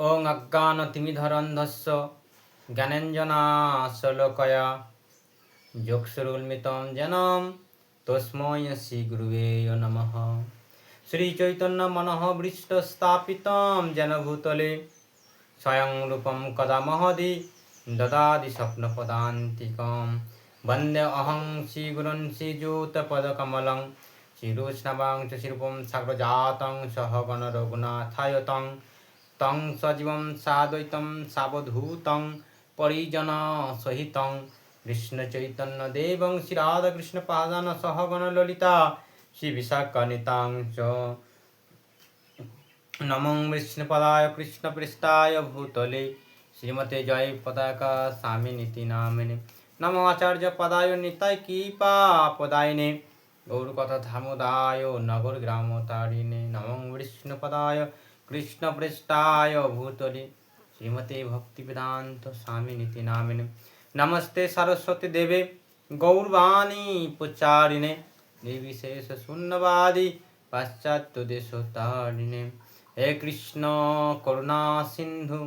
ওং অজ্ঞানতিমিরন্ধস্য জ্ঞানাঞ্জনাশলাকয়া চক্ষুরুন্মিলিतं যেন তস্मै শ্রীগুরুবে নমঃ। শ্রীচৈতন্যমনোহভীষ্টস্থাপিतं যেন ভূতলে স্বয়ং রূপং কদা মহদি দদাতি স্বপ্নপদান্তিকং। বন্দেऽহং শ্রীগুরুং শ্রীযুতপদকমलं শ্রীরুষ্ণাবাং চ শিরূপং সাগ্রজাतं সহগণ রঘুনাথায়तं তং সজীবং সাদ্বৈতং সাবধূतं পরিজনসহিतं কৃষ্ণচৈতন্যদেবং শ্রীরাধাকৃষ্ণপাদান সহগণ ললিতা শ্রীবিশাখান্বিতাং চ। নমো বিষ্ণুপদায় কৃষ্ণপৃষ্ঠায় ভূতলে শ্রীমতে জয় পতাকা স্বামিনীতি নামিনে। নমো আচার্য পদায় নিতাই কৃপা পদায়নে গৌরকথা ধামোদায় নগর গ্রাম তারিণে। নমো বিষ্ণুপদায় কৃষ্ণপৃষ্ঠায় ভূতলে শ্রীমতে ভক্তিবেদান্ত স্বামিনীতি নামিনে। নমস্তে সরস্বতী দেবে গৌরবাণী প্রচারিণে নির্বিশেষ শূন্যবাদী পাশ্চাত্য দেশতারিণে। হে কৃষ্ণ করুণা সিন্ধু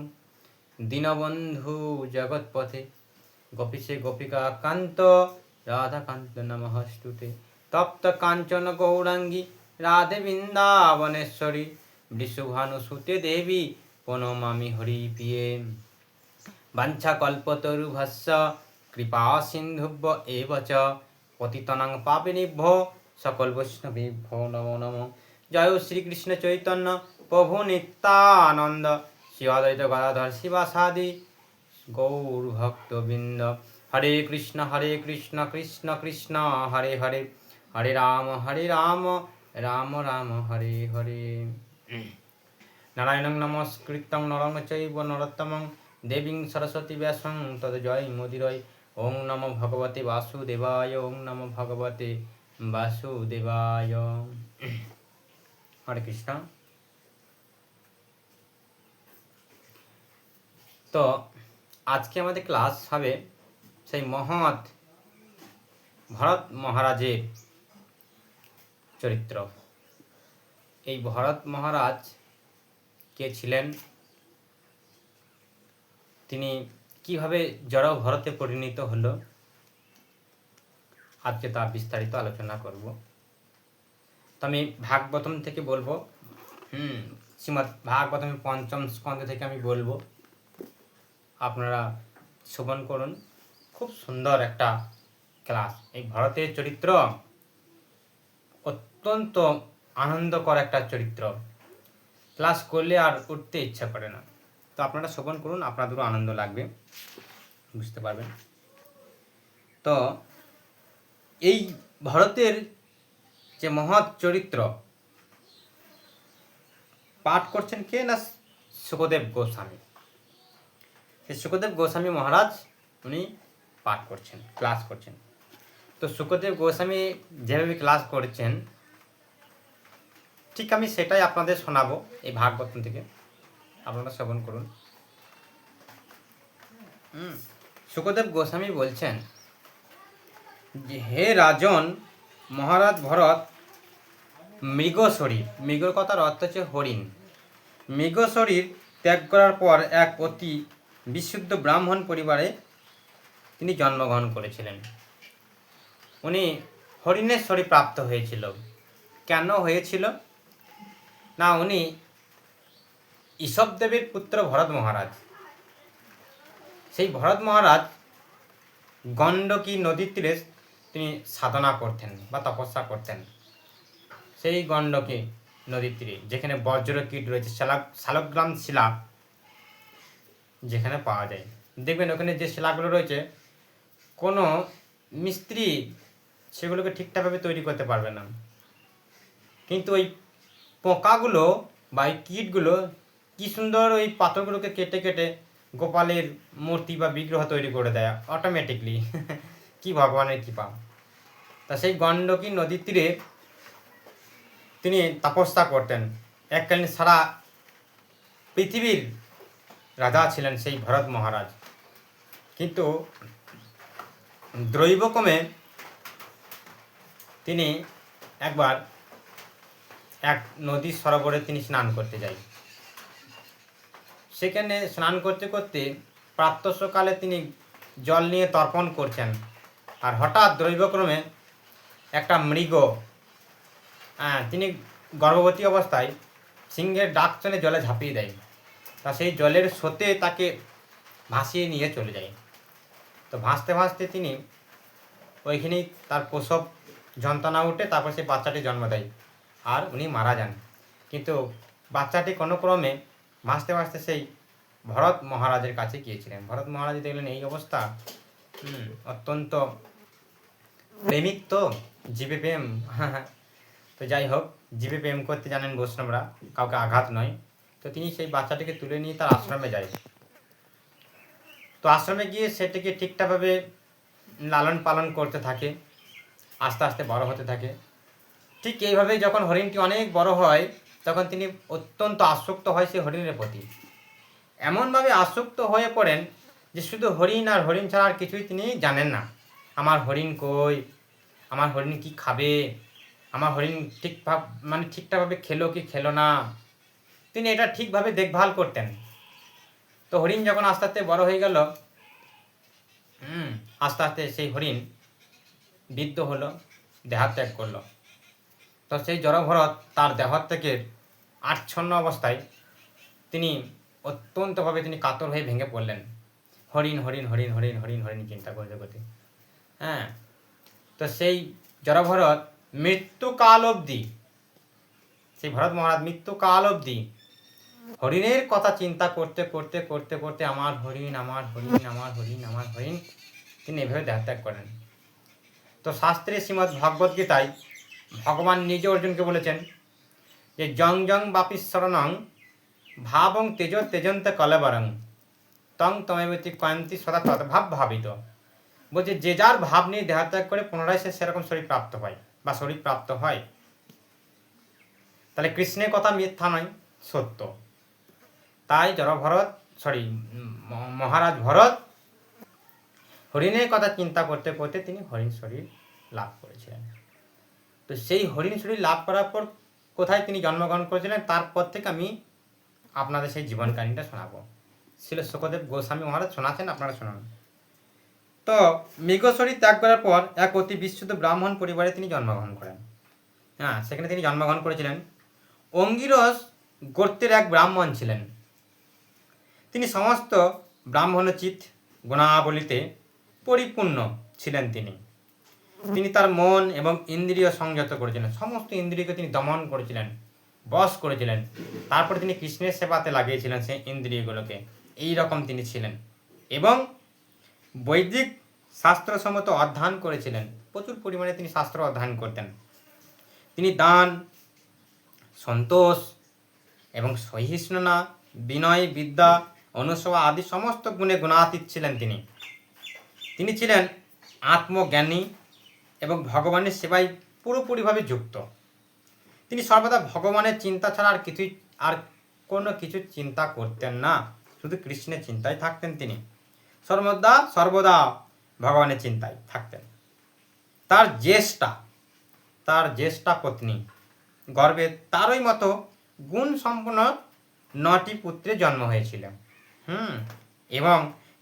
দীনবন্ধু জগৎপথে গোপীশে গোপিকা কান্ত রাধাকান্ত নমস্তুতে। তপ্ত কাঞ্চন গৌরাঙ্গী রাধে বৃন্দাবনেশ্বরী বৃষভানুসুতে দেবী প্রণমামি হরিপ্রিয়ে। বাঞ্ছাকল্পতরুভ্যশ্চ কৃপা সিন্ধুভ্য এব চ পতিতানাং পাপিনেভ্যো সকল বৈষ্ণবেভ্যো নমো নমঃ। জয় শ্রীকৃষ্ণ চৈতন্য প্রভু নিত্যানন্দ শ্রী অদ্বৈত গদাধর শিবাসাদি গৌর ভক্তবৃন্দ। হরে কৃষ্ণ কৃষ্ণ কৃষ্ণ হরে হরে, হরে রাম রাম রাম হরে হরে। নারায়ণং নমস্কৃত্যং নরং চৈব নরোত্তমং দেবীং সরস্বতী ব্যাসং তদ জয় মুদিরয়। ওং নমো ভগবতে বাসুদেবায়, ওং নমো ভগবতে বাসুদেবায়। হরে কৃষ্ণ। তো আজকে আমাদের ক্লাস হবে সেই মহৎ ভরত মহারাজের চরিত্র। এই ভরত মহারাজ কে ছিলেন, তিনি কিভাবে জড় ভরতে পরিণত হলো, আজকে তা বিস্তারিত আলোচনা করব। তো আমি ভাগবতম থেকে বলবো, শ্রীমদ্ ভাগবতমের ৫ম স্কন্ধ থেকে আমি বলবো, আপনারা শ্রবণ করুন। খুব সুন্দর একটা ক্লাস। এই ভরতের চরিত্র অত্যন্ত আনন্দকর একটা চরিত্র, ক্লাস করলে আর উঠতে ইচ্ছা করে না। তো আপনারা শ্রবণ করুন, আপনাদেরও আনন্দ লাগবে, বুঝতে পারবেন। তো এই ভরতের যে মহৎ চরিত্র পাঠ করছেন কে না, শুকদেব গোস্বামী। সেই শুকদেব গোস্বামী মহারাজ উনি পাঠ করছেন, ক্লাস করছেন। তো শুকদেব গোস্বামী যেভাবে ক্লাস করছেন ঠিক আমি সেটাই আপনাদের শোনাবো এই ভাগবতম থেকে, আপনারা শ্রবণ করুন। শুকদেব গোস্বামী বলছেন যে, হে রাজন মহারাজ ভরত মৃগশরীর, মৃগর কথার অর্থ হচ্ছে হরিণ, মৃগশরীর ত্যাগ করার পর এক অতি বিশুদ্ধ ব্রাহ্মণ পরিবারে তিনি জন্মগ্রহণ করেছিলেন। উনি হরিণের শরীর প্রাপ্ত হয়েছিল। কেন হয়েছিল না, উনি ঈশবদেবের পুত্র ভরত মহারাজ। সেই ভরত মহারাজ গণ্ডকী নদীর তীরে তিনি সাধনা করতেন বা তপস্যা করতেন। সেই গণ্ডকী নদীর তীরে যেখানে বজ্রকীট রয়েছে, শালগ্রাম শিলা যেখানে পাওয়া যায়, দেখবেন ওখানে যে শিলাগুলো রয়েছে কোনো মিস্ত্রি সেগুলোকে ঠিকঠাকভাবে তৈরি করতে পারবে না, কিন্তু ওই পোকাগুলো বা এই কীটগুলো কী সুন্দর ওই পাথরগুলোকে কেটে কেটে গোপালের মূর্তি বা বিগ্রহ তৈরি করে দেয় অটোমেটিকলি। কি ভগবানের কৃপা। তা সেই গণ্ডকী নদীর তীরে তিনি তপস্যা করতেন। এককালীন সারা পৃথিবীর রাজা ছিলেন সেই ভরত মহারাজ। কিন্তু দৈবক্রমে তিনি একবার এক নদীর সরোবরে তিনি স্নান করতে যায়। সেখানে স্নান করতে করতে প্রাতঃকালে তিনি জল নিয়ে তর্পণ করছেন, আর হঠাৎ দৈবক্রমে একটা মৃগ, তিনি গর্ভবতী অবস্থায় সিংহের ডাক শুনে জলে ঝাঁপিয়ে দেয়। তা সেই জলের স্রোতে তাকে ভাসিয়ে নিয়ে চলে যায়। তো ভাসতে ভাসতে তিনি ওইখানেই তার প্রসব যন্ত্রণা উঠে তারপর সেই বাচ্চাটি জন্ম দেয়, আর উনি মারা যান। কিন্তু বাচ্চাটি কোনো ক্রমে ভাসতে ভাসতে সেই ভরত মহারাজের কাছে গিয়েছিলেন। ভরত মহারাজ দেখলেন এই অবস্থা, অত্যন্ত প্রেমিক তো, জীবে প্রেম। তো যাই হোক, জীবে প্রেম করতে জানেন বৈষ্ণবরা, কাউকে আঘাত নয়। তো তিনি সেই বাচ্চাটিকে তুলে নিয়ে তার আশ্রমে যায়। তো আশ্রমে গিয়ে সেটিকে ঠিকঠাকভাবে লালন পালন করতে থাকে, আস্তে আস্তে বড় হতে থাকে। ঠিক এইভাবেই যখন হরিণটি অনেক বড় হয়, তখন তিনি অত্যন্ত আসক্ত হয় সেই হরিণের প্রতি। এমনভাবে আসক্ত হয়ে পড়েন যে শুধু হরিণ আর হরিণ ছাড়া আর কিছুই তিনি জানেন না। আমার হরিণ কই, আমার হরিণ কি খাবে, আমার হরিণ ঠিকঠাকভাবে খেলো কি খেলো না, তিনি এটা ঠিকভাবে দেখভাল করতেন। তো হরিণ যখন আস্তে আস্তে বড় হয়ে গেল, আস্তে আস্তে সেই হরিণ বৃদ্ধ হলো, দেহত্যাগ করলো। তো সেই জড়ভরত তার দেহ থেকে আচ্ছন্ন অবস্থায় তিনি অত্যন্তভাবে তিনি কাতর হয়ে ভেঙে পড়লেন। হরিণ হরিণ হরিণ হরিণ হরিণ হরিণ চিন্তা করতে করতে, তো সেই জড়ভরত মৃত্যুকাল অবধি, সেই ভরত মহারাজ মৃত্যুকাল অবধি হরিণের কথা চিন্তা করতে করতে করতে করতে আমার হরিণ আমার হরিণ আমার হরিণ আমার হরিণ, তিনি এভাবে দেহত্যাগ করেন। তো শাস্ত্রে শ্রীমদ্ ভগবদ গীতায় ভগবান নিজে অর্জুনকে বলেছেন যে জং জং বাপিশ্বরণং ভাবং তেজ তেজন্ত কলেবরং তং তমেবতী কয়ন্তি সদা তদ্ভাব ভাবিত। বলছে যে যার ভাব নিয়ে দেহত্যাগ করে পুনরায় সে সেরকম শরীর প্রাপ্ত হয় বা শরীর প্রাপ্ত হয়। তাহলে কৃষ্ণের কথা মিথ্যা নয়, সত্য। তাই মহারাজ ভরত হরিণের কথা চিন্তা করতে করতে তিনি হরিণ শরীর লাভ করেছিলেন। তো সেই হরিণ শরীর লাভ করার পর কোথায় তিনি জন্মগ্রহণ করেছিলেন, তারপর থেকে আমি আপনাদের সেই জীবন কাহিনীটা শোনাবো। ছিল সুখদেব গোস্বামী মহারাজ শোনাচ্ছেন, আপনারা শোনান। তো মৃগ শরীর ত্যাগ করার পর এক অতি বিশুদ্ধ ব্রাহ্মণ পরিবারে তিনি জন্মগ্রহণ করেন। সেখানে তিনি জন্মগ্রহণ করেছিলেন। অঙ্গিরস গোত্রের এক ব্রাহ্মণ ছিলেন। তিনি সমস্ত ব্রাহ্মণোচিত গুণাবলিতে পরিপূর্ণ ছিলেন। তিনি তার মন এবং ইন্দ্রিয় সংযত করেছিলেন, সমস্ত ইন্দ্রিয়কে তিনি দমন করেছিলেন, বশ করেছিলেন। তারপরে তিনি কৃষ্ণের সেবাতে লাগিয়েছিলেন সেই ইন্দ্রিয়গুলোকে। এই রকম তিনি ছিলেন এবং বৈদিক শাস্ত্রসম্মত অধ্যয়ন করেছিলেন। প্রচুর পরিমাণে তিনি শাস্ত্র অধ্যয়ন করতেন। তিনি দান, সন্তোষ এবং সহিষ্ণুতা, বিনয়, বিদ্যা, অনুসভা আদি সমস্ত গুণে গুণাতীত ছিলেন। তিনি ছিলেন আত্মজ্ঞানী এবং ভগবানের সেবায় পুরোপুরিভাবে যুক্ত। তিনি সর্বদা ভগবানের চিন্তা ছাড়া আর কোনো কিছু চিন্তা করতেন না, শুধু কৃষ্ণের চিন্তায় থাকতেন। তিনি সর্বদা ভগবানের চিন্তায় থাকতেন। তার জ্যেষ্ঠা পত্নী গর্ভে তারই মতো গুণ সম্পন্ন 9টি পুত্রের জন্ম হয়েছিল। এবং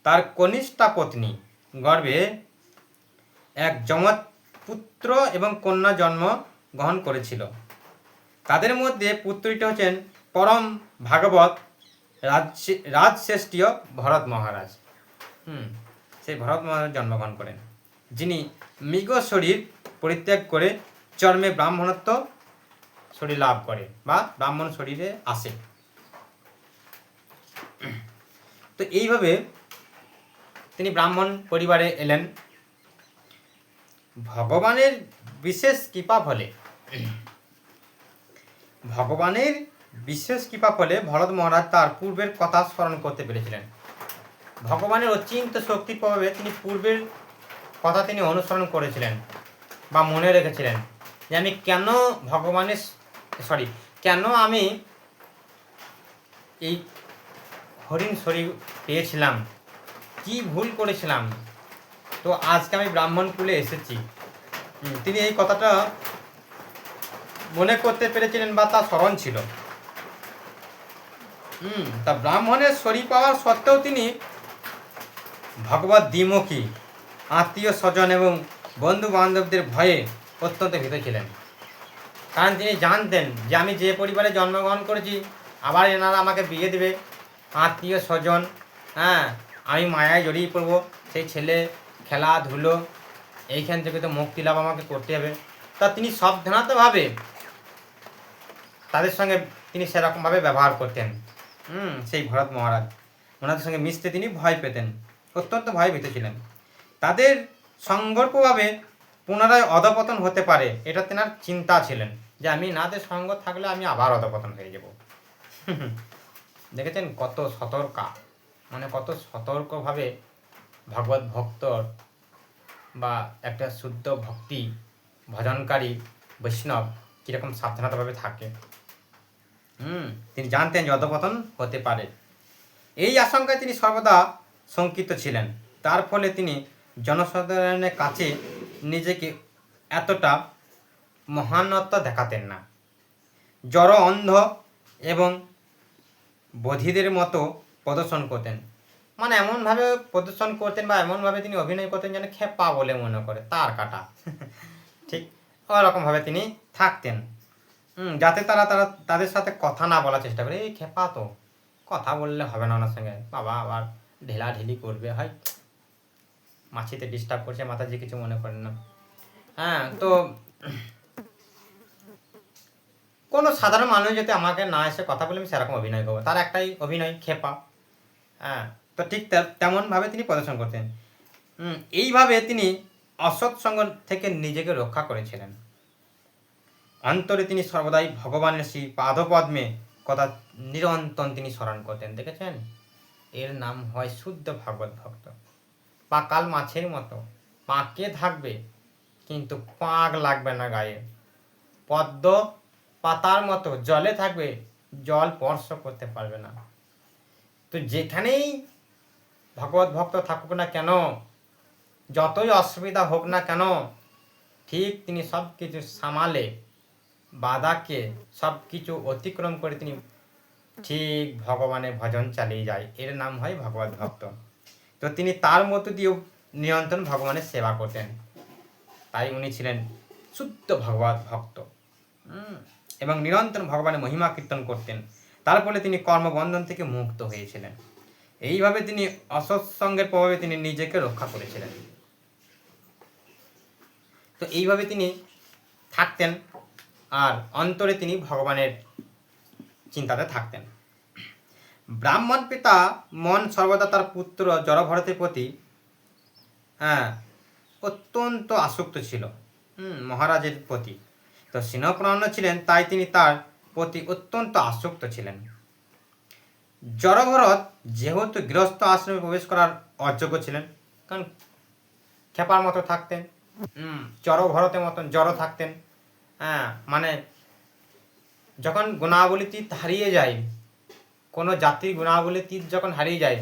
তার কনিষ্ঠা পত্নী গর্ভে এক যমজ পুত্র এবং কন্যা জন্ম গ্রহণ করেছিল। তাদের মধ্যে পুত্রটি হচ্ছেন পরম ভাগবত রাজশ্রেষ্ঠীয় ভরত মহারাজ। সেই ভরত মহারাজ জন্মগ্রহণ করেন, যিনি মৃগ শরীর পরিত্যাগ করে চর্মে ব্রাহ্মণত্ব শরীর লাভ করে বা ব্রাহ্মণ শরীরে আসে। তো এইভাবে তিনি ব্রাহ্মণ পরিবারে এলেন। ভগবানের বিশেষ কৃপা ফলে ভরত মহারাজ তার পূর্বের কথা স্মরণ করতে পেরেছিলেন। ভগবানের অচিন্ত শক্তির প্রভাবে তিনি পূর্বের কথা তিনি অনুসরণ করেছিলেন বা মনে রেখেছিলেন যে আমি কেন আমি এই হরিণ শরীর পেয়েছিলাম, কি ভুল করেছিলাম, তো আজকে আমি ব্রাহ্মণ কুলে এসেছি। তিনি এই কথাটা মনে করতে পেরেছিলেন বা তার স্মরণ ছিল। তা ব্রাহ্মণের শরীর পাওয়ার সত্ত্বেও তিনি ভগবত দ্বিমুখী আত্মীয় স্বজন এবং বন্ধু বান্ধবদের ভয়ে অত্যন্ত ভীত ছিলেন। কারণ তিনি জানতেন যে আমি যে পরিবারে জন্মগ্রহণ করেছি আবার এনারা আমাকে বিয়ে দেবে, আত্মীয় স্বজন, হ্যাঁ, আমি মায়ায় জড়িয়ে পড়বো, সেই ছেলে খেলাধুলো এইখান থেকে তো মুক্তি লাভ আমাকে করতে হবে। তা তিনি সাবধানতাভাবে তাদের সঙ্গে তিনি সেরকমভাবে ব্যবহার করতেন। সেই ভরত মহারাজ ওনাদের সঙ্গে মিশতে তিনি ভয় পেতেন, অত্যন্ত ভয়ভীত ছিলেন। তাদের সংঘর্ষভাবে পুনরায় অধপতন হতে পারে এটা তেনার চিন্তা ছিলেন, যে আমি নাদের সঙ্গ থাকলে আমি আবার অধপতন হয়ে যাব। দেখেছেন কত সতর্কা, মানে কত সতর্কভাবে ভগবত ভক্তর বা একটা শুদ্ধ ভক্তি ভজনকারী বৈষ্ণব কীরকম সাবধানতাভাবে থাকে। তিনি জানতেন যে অধপতন হতে পারে, এই আশঙ্কায় তিনি সর্বদা শঙ্কিত ছিলেন। তার ফলে তিনি জনসাধারণের কাছে নিজেকে এতটা মহানত্ব দেখাতেন না। জড়, অন্ধ এবং বধিদের মতো প্রদর্শন করতেন, মানে এমনভাবে প্রদর্শন করতেন বা এমনভাবে তিনি অভিনয় করতেন যেন খেপা বলে মনে করে, তার কাটা। ঠিক ওরকমভাবে তিনি থাকতেন, যাতে তারা তাদের সাথে কথা না বলার চেষ্টা করে। এই খেপা তো, কথা বললে হবে না ওনার সঙ্গে, বাবা আবার ঢেলাঢেলি করবে, হয় মাছিতে ডিস্টার্ব করছে, মাতাজি কিছু মনে করেন না। হ্যাঁ, তো কোনো সাধারণ মানুষ যদি আমাকে না এসে কথা বলে আমি সেরকম অভিনয় করবো, তার একটাই অভিনয় খেপা। হ্যাঁ, তো ঠিক তেমনভাবে তিনি প্রদর্শন করতেন। এইভাবে তিনি অসৎসঙ্গ থেকে নিজেকে রক্ষা করেছিলেন। অন্তরে তিনি সর্বদাই ভগবানের সেই পাদপদ্মে কথা নিরন্তর তিনি স্মরণ করতেন। দেখেছেন, এর নাম হয় শুদ্ধ ভগবত ভক্ত। পাকাল মাছের মতো পাকে থাকবে কিন্তু পাক লাগবে না গায়ে, পদ্ম পাতার মতো জলে থাকবে, জল স্পর্শ করতে পারবে না। তো যেখানেই ভগবত ভক্ত থাকুক না কেন, যতই অসুবিধা হোক না কেন, ঠিক তিনি সব কিছু সামালে বাধাকে সব কিছু অতিক্রম করে তিনি ঠিক ভগবানের ভজন চালিয়ে যায়, এর নাম হয় ভগবত ভক্ত। তো তিনি তার মধ্য দিয়েও নিরন্তর ভগবানের সেবা করতেন, তাই উনি ছিলেন শুদ্ধ ভগবত ভক্ত। এবং নিরন্তর ভগবানের মহিমা কীর্তন করতেন, তার ফলে তিনি কর্মবন্ধন থেকে মুক্ত হয়েছিলেন। এইভাবে তিনি অসৎসঙ্গের প্রভাবে তিনি নিজেকে রক্ষা করেছিলেন। তো এইভাবে তিনি থাকতেন আর অন্তরে তিনি ভগবানের চিন্তাতে থাকতেন। ব্রাহ্মণ পিতা মন সর্বদা তার পুত্র জড়ভরতের প্রতি অত্যন্ত আসক্ত ছিল, মহারাজের প্রতি। তো স্নেহপ্রাণ ছিলেন, তাই তিনি তার প্রতি অত্যন্ত আসক্ত ছিলেন। জড়ভরত যেহেতু গৃহস্থ আশ্রমে প্রবেশ করার অযোগ্য ছিলেন, কারণ খেপার মতো থাকতেন, জড়ভরতের মতন জড় থাকতেন। মানে যখন গুণাবলীতীত হারিয়ে যায়, কোনো জাতির গুণাবলীতীত যখন হারিয়ে যায়,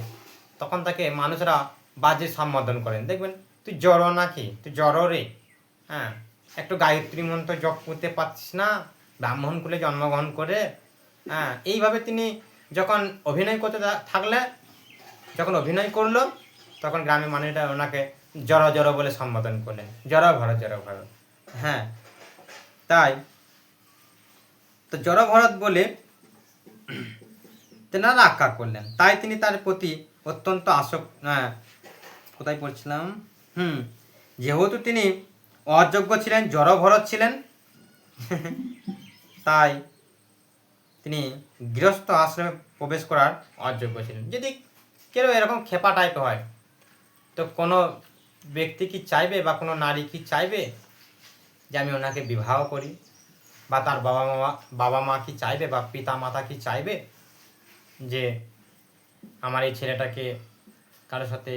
তখন তাকে মানুষরা বাজে সম্বোধন করেন। দেখবেন, তুই জড় নাকি, তুই জড় রে, একটু গায়ত্রী মন্ত্র জপ করতে পারছিস না, ব্রাহ্মণ কুলে জন্মগ্রহণ করে। এইভাবে তিনি যখন অভিনয় করতে থাকলে, যখন অভিনয় করলো, তখন গ্রামের মানুষরা ওনাকে জড় জড় বলে সম্বোধন করলেন, জড় ভরত জড় ভরত। তাই তো জড় ভরত বলে তেনারা আখ্যা করলেন, তাই তিনি তার প্রতি অত্যন্ত কোথায় পড়ছিলাম, যেহেতু তিনি অযোগ্য ছিলেন, জড় ভরত ছিলেন, তাই তিনি গৃহস্থ আশ্রমে প্রবেশ করার অযোগ্য ছিলেন। যদি কেউ এরকম খেপা টাইপ হয়, তো কোনো ব্যক্তি কি চাইবে বা কোনো নারী কি চাইবে যে আমি ওনাকে বিবাহ করি, বা তার বাবা মা কি চাইবে বা পিতা মাতা কি চাইবে যে আমার এই ছেলেটাকে কারোর সাথে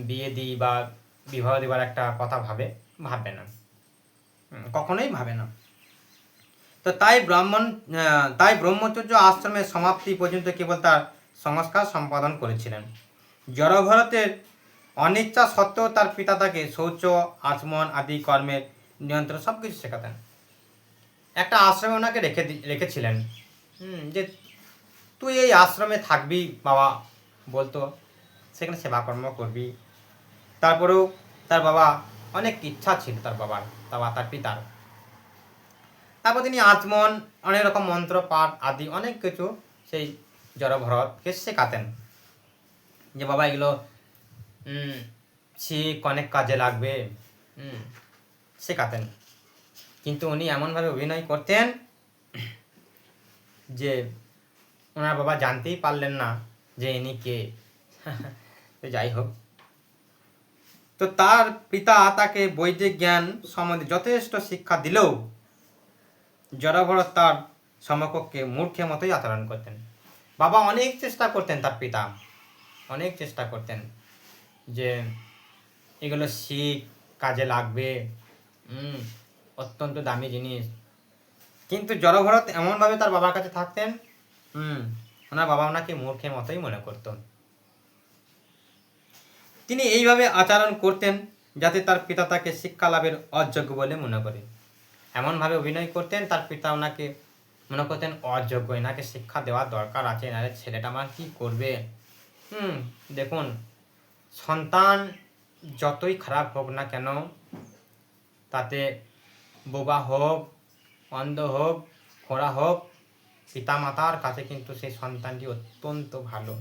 বিয়ে দিই বা বিবাহ দেওয়ার একটা কথা ভাববে না, কখনোই ভাবে না। তো তাই ব্রহ্মচর্য আশ্রমের সমাপ্তি পর্যন্ত কেবল তার সংস্কার সম্পাদন করেছিলেন। জড়ভরতের অনিচ্ছা সত্ত্বেও তার পিতা তাকে শৌচ, আচমন আদি কর্মের নিয়ন্ত্রণ সব কিছু শেখাতেন। একটা আশ্রমে ওনাকে রেখেছিলেন, যে তুই এই আশ্রমে থাকবি বাবা বলতো, সেখানে সেবাকর্ম করবি। তারপরেও তার বাবা অনেক ইচ্ছা ছিল তার পিতার। তারপর তিনি আচমন অনেক রকম মন্ত্র পাঠ আদি অনেক কিছু সেই জড়ভরতকে শেখাতেন, যে বাবা এগুলো শিখ, অনেক কাজে লাগবে, শেখাতেন। কিন্তু উনি এমনভাবে অভিনয় করতেন যে ওনার বাবা জানতেই পারলেন না যে ইনি কে। যাই হোক, তো তার পিতা তাকে বৈদিক জ্ঞান সম্বন্ধে যথেষ্ট শিক্ষা দিলেও জড়ভরত তার সমকক্ষে মূর্খের মতোই আচরণ করতেন। বাবা অনেক চেষ্টা করতেন, তার পিতা অনেক চেষ্টা করতেন যে এগুলো শিখ, কাজে লাগবে, অত্যন্ত দামি জিনিস। কিন্তু জড়ভরত এমনভাবে তার বাবার কাছে থাকতেন, ওনার বাবা ওনাকে মূর্খের মতোই মনে করত। তিনি এইভাবে আচরণ করতেন যাতে তার পিতা তাকে শিক্ষা লাভের অযোগ্য বলে মনে করে। এমনভাবে অভিনয় করতেন তার পিতা ওনাকে মনে করতেন অযোগ্য, এনাকে শিক্ষা দেওয়ার দরকার আছে, এনারে ছেলেটা আমার কী করবে। দেখুন, সন্তান যতই খারাপ হোক না কেন, তাতে বোবা হোক, অন্ধ হোক, খোঁড়া হোক, পিতামাতার কাছে কিন্তু সেই সন্তানটি অত্যন্ত ভালো।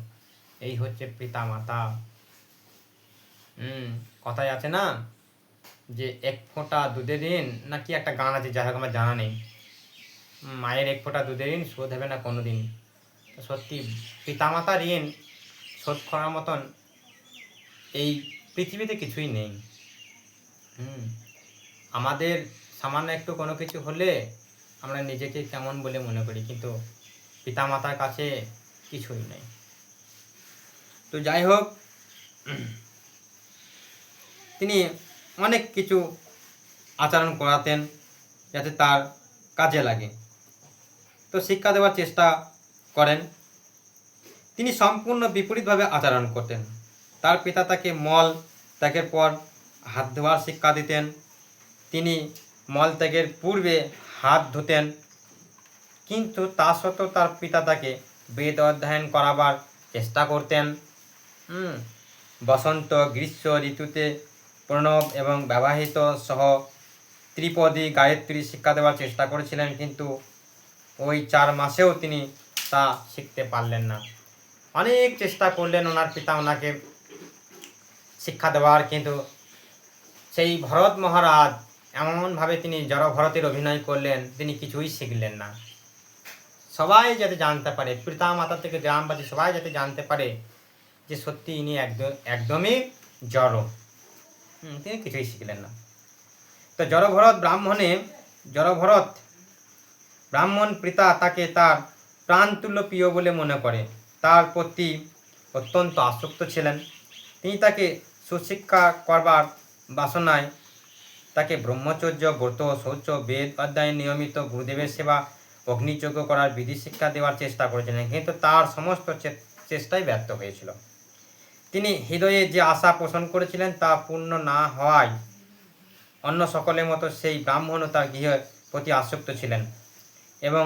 এই হচ্ছে পিতামাতা। কথায় আছে না যে এক ফোঁটা দুধের ঋণ নাকি একটা গান আছে, যাই হোক আমার জানা নেই, মায়ের এক ফোঁটা দুধের ঋণ শোধ হবে না কোনো দিন। সত্যি পিতামাতার ঋণ শোধ করার মতন এই পৃথিবীতে কিছুই নেই। আমাদের সামান্য একটু কোনো কিছু হলে আমরা নিজেকে কেমন বলে মনে করি, কিন্তু পিতামাতার কাছে কিছুই নেই। তো যাই হোক, তিনি অনেক কিছু আচরণ করাতেন যাতে তার কাজে লাগে। তো শিক্ষা দেওয়ার চেষ্টা করেন। তিনি সম্পূর্ণ বিপরীতভাবে আচরণ করতেন। তার পিতা তাকে মল ত্যাগের পর হাত ধোয়ার শিক্ষা দিতেন। তিনি মল ত্যাগের পূর্বে হাত ধুতেন, কিন্তু তা সত্ত্বেও তার পিতা তাকে বেদ অধ্যয়ন করাবার চেষ্টা করতেন। বসন্ত গ্রীষ্ম ঋতুতে প্রণব এবং ব্যবহৃত সহ ত্রিপদী গায়ত্রী শিক্ষা দেওয়ার চেষ্টা করেছিলেন, কিন্তু ওই 4 মাসেও তিনি তা শিখতে পারলেন না। অনেক চেষ্টা করলেন ওনার পিতা ওনাকে শিক্ষা দেওয়ার, কিন্তু সেই ভরত মহারাজ এমনভাবে তিনি জড়ভরতের অভিনয় করলেন, তিনি কিছুই শিখলেন না। সবাই যাতে জানতে পারে, পিতা মাতা থেকে গ্রামবাসী সবাই যাতে জানতে পারে যে সত্যি ইনি একদমই জড়, তিনি কিছুই শিখলেন না। তো জড়ভরত ব্রাহ্মণ পিতা তাকে তার প্রাণতুল্য প্রিয় বলে মনে করে, তার প্রতি অত্যন্ত আসক্ত ছিলেন। তিনি তাকে সুশিক্ষা করবার বাসনায় তাকে ব্রহ্মচর্য, ব্রত, শৌচ, বেদ অধ্যয়ন, নিয়মিত গুরুদেবের সেবা, অগ্নিযজ্ঞ করার বিধি শিক্ষা দেওয়ার চেষ্টা করেছিলেন, কিন্তু তার সমস্ত চেষ্টাই ব্যর্থ হয়েছিল। তিনি হৃদয়ে যে আশা পোষণ করেছিলেন তা পূর্ণ না হওয়ায় অন্য সকলের মতো সেই ব্রাহ্মণও তার গৃহের প্রতি আসক্ত ছিলেন, এবং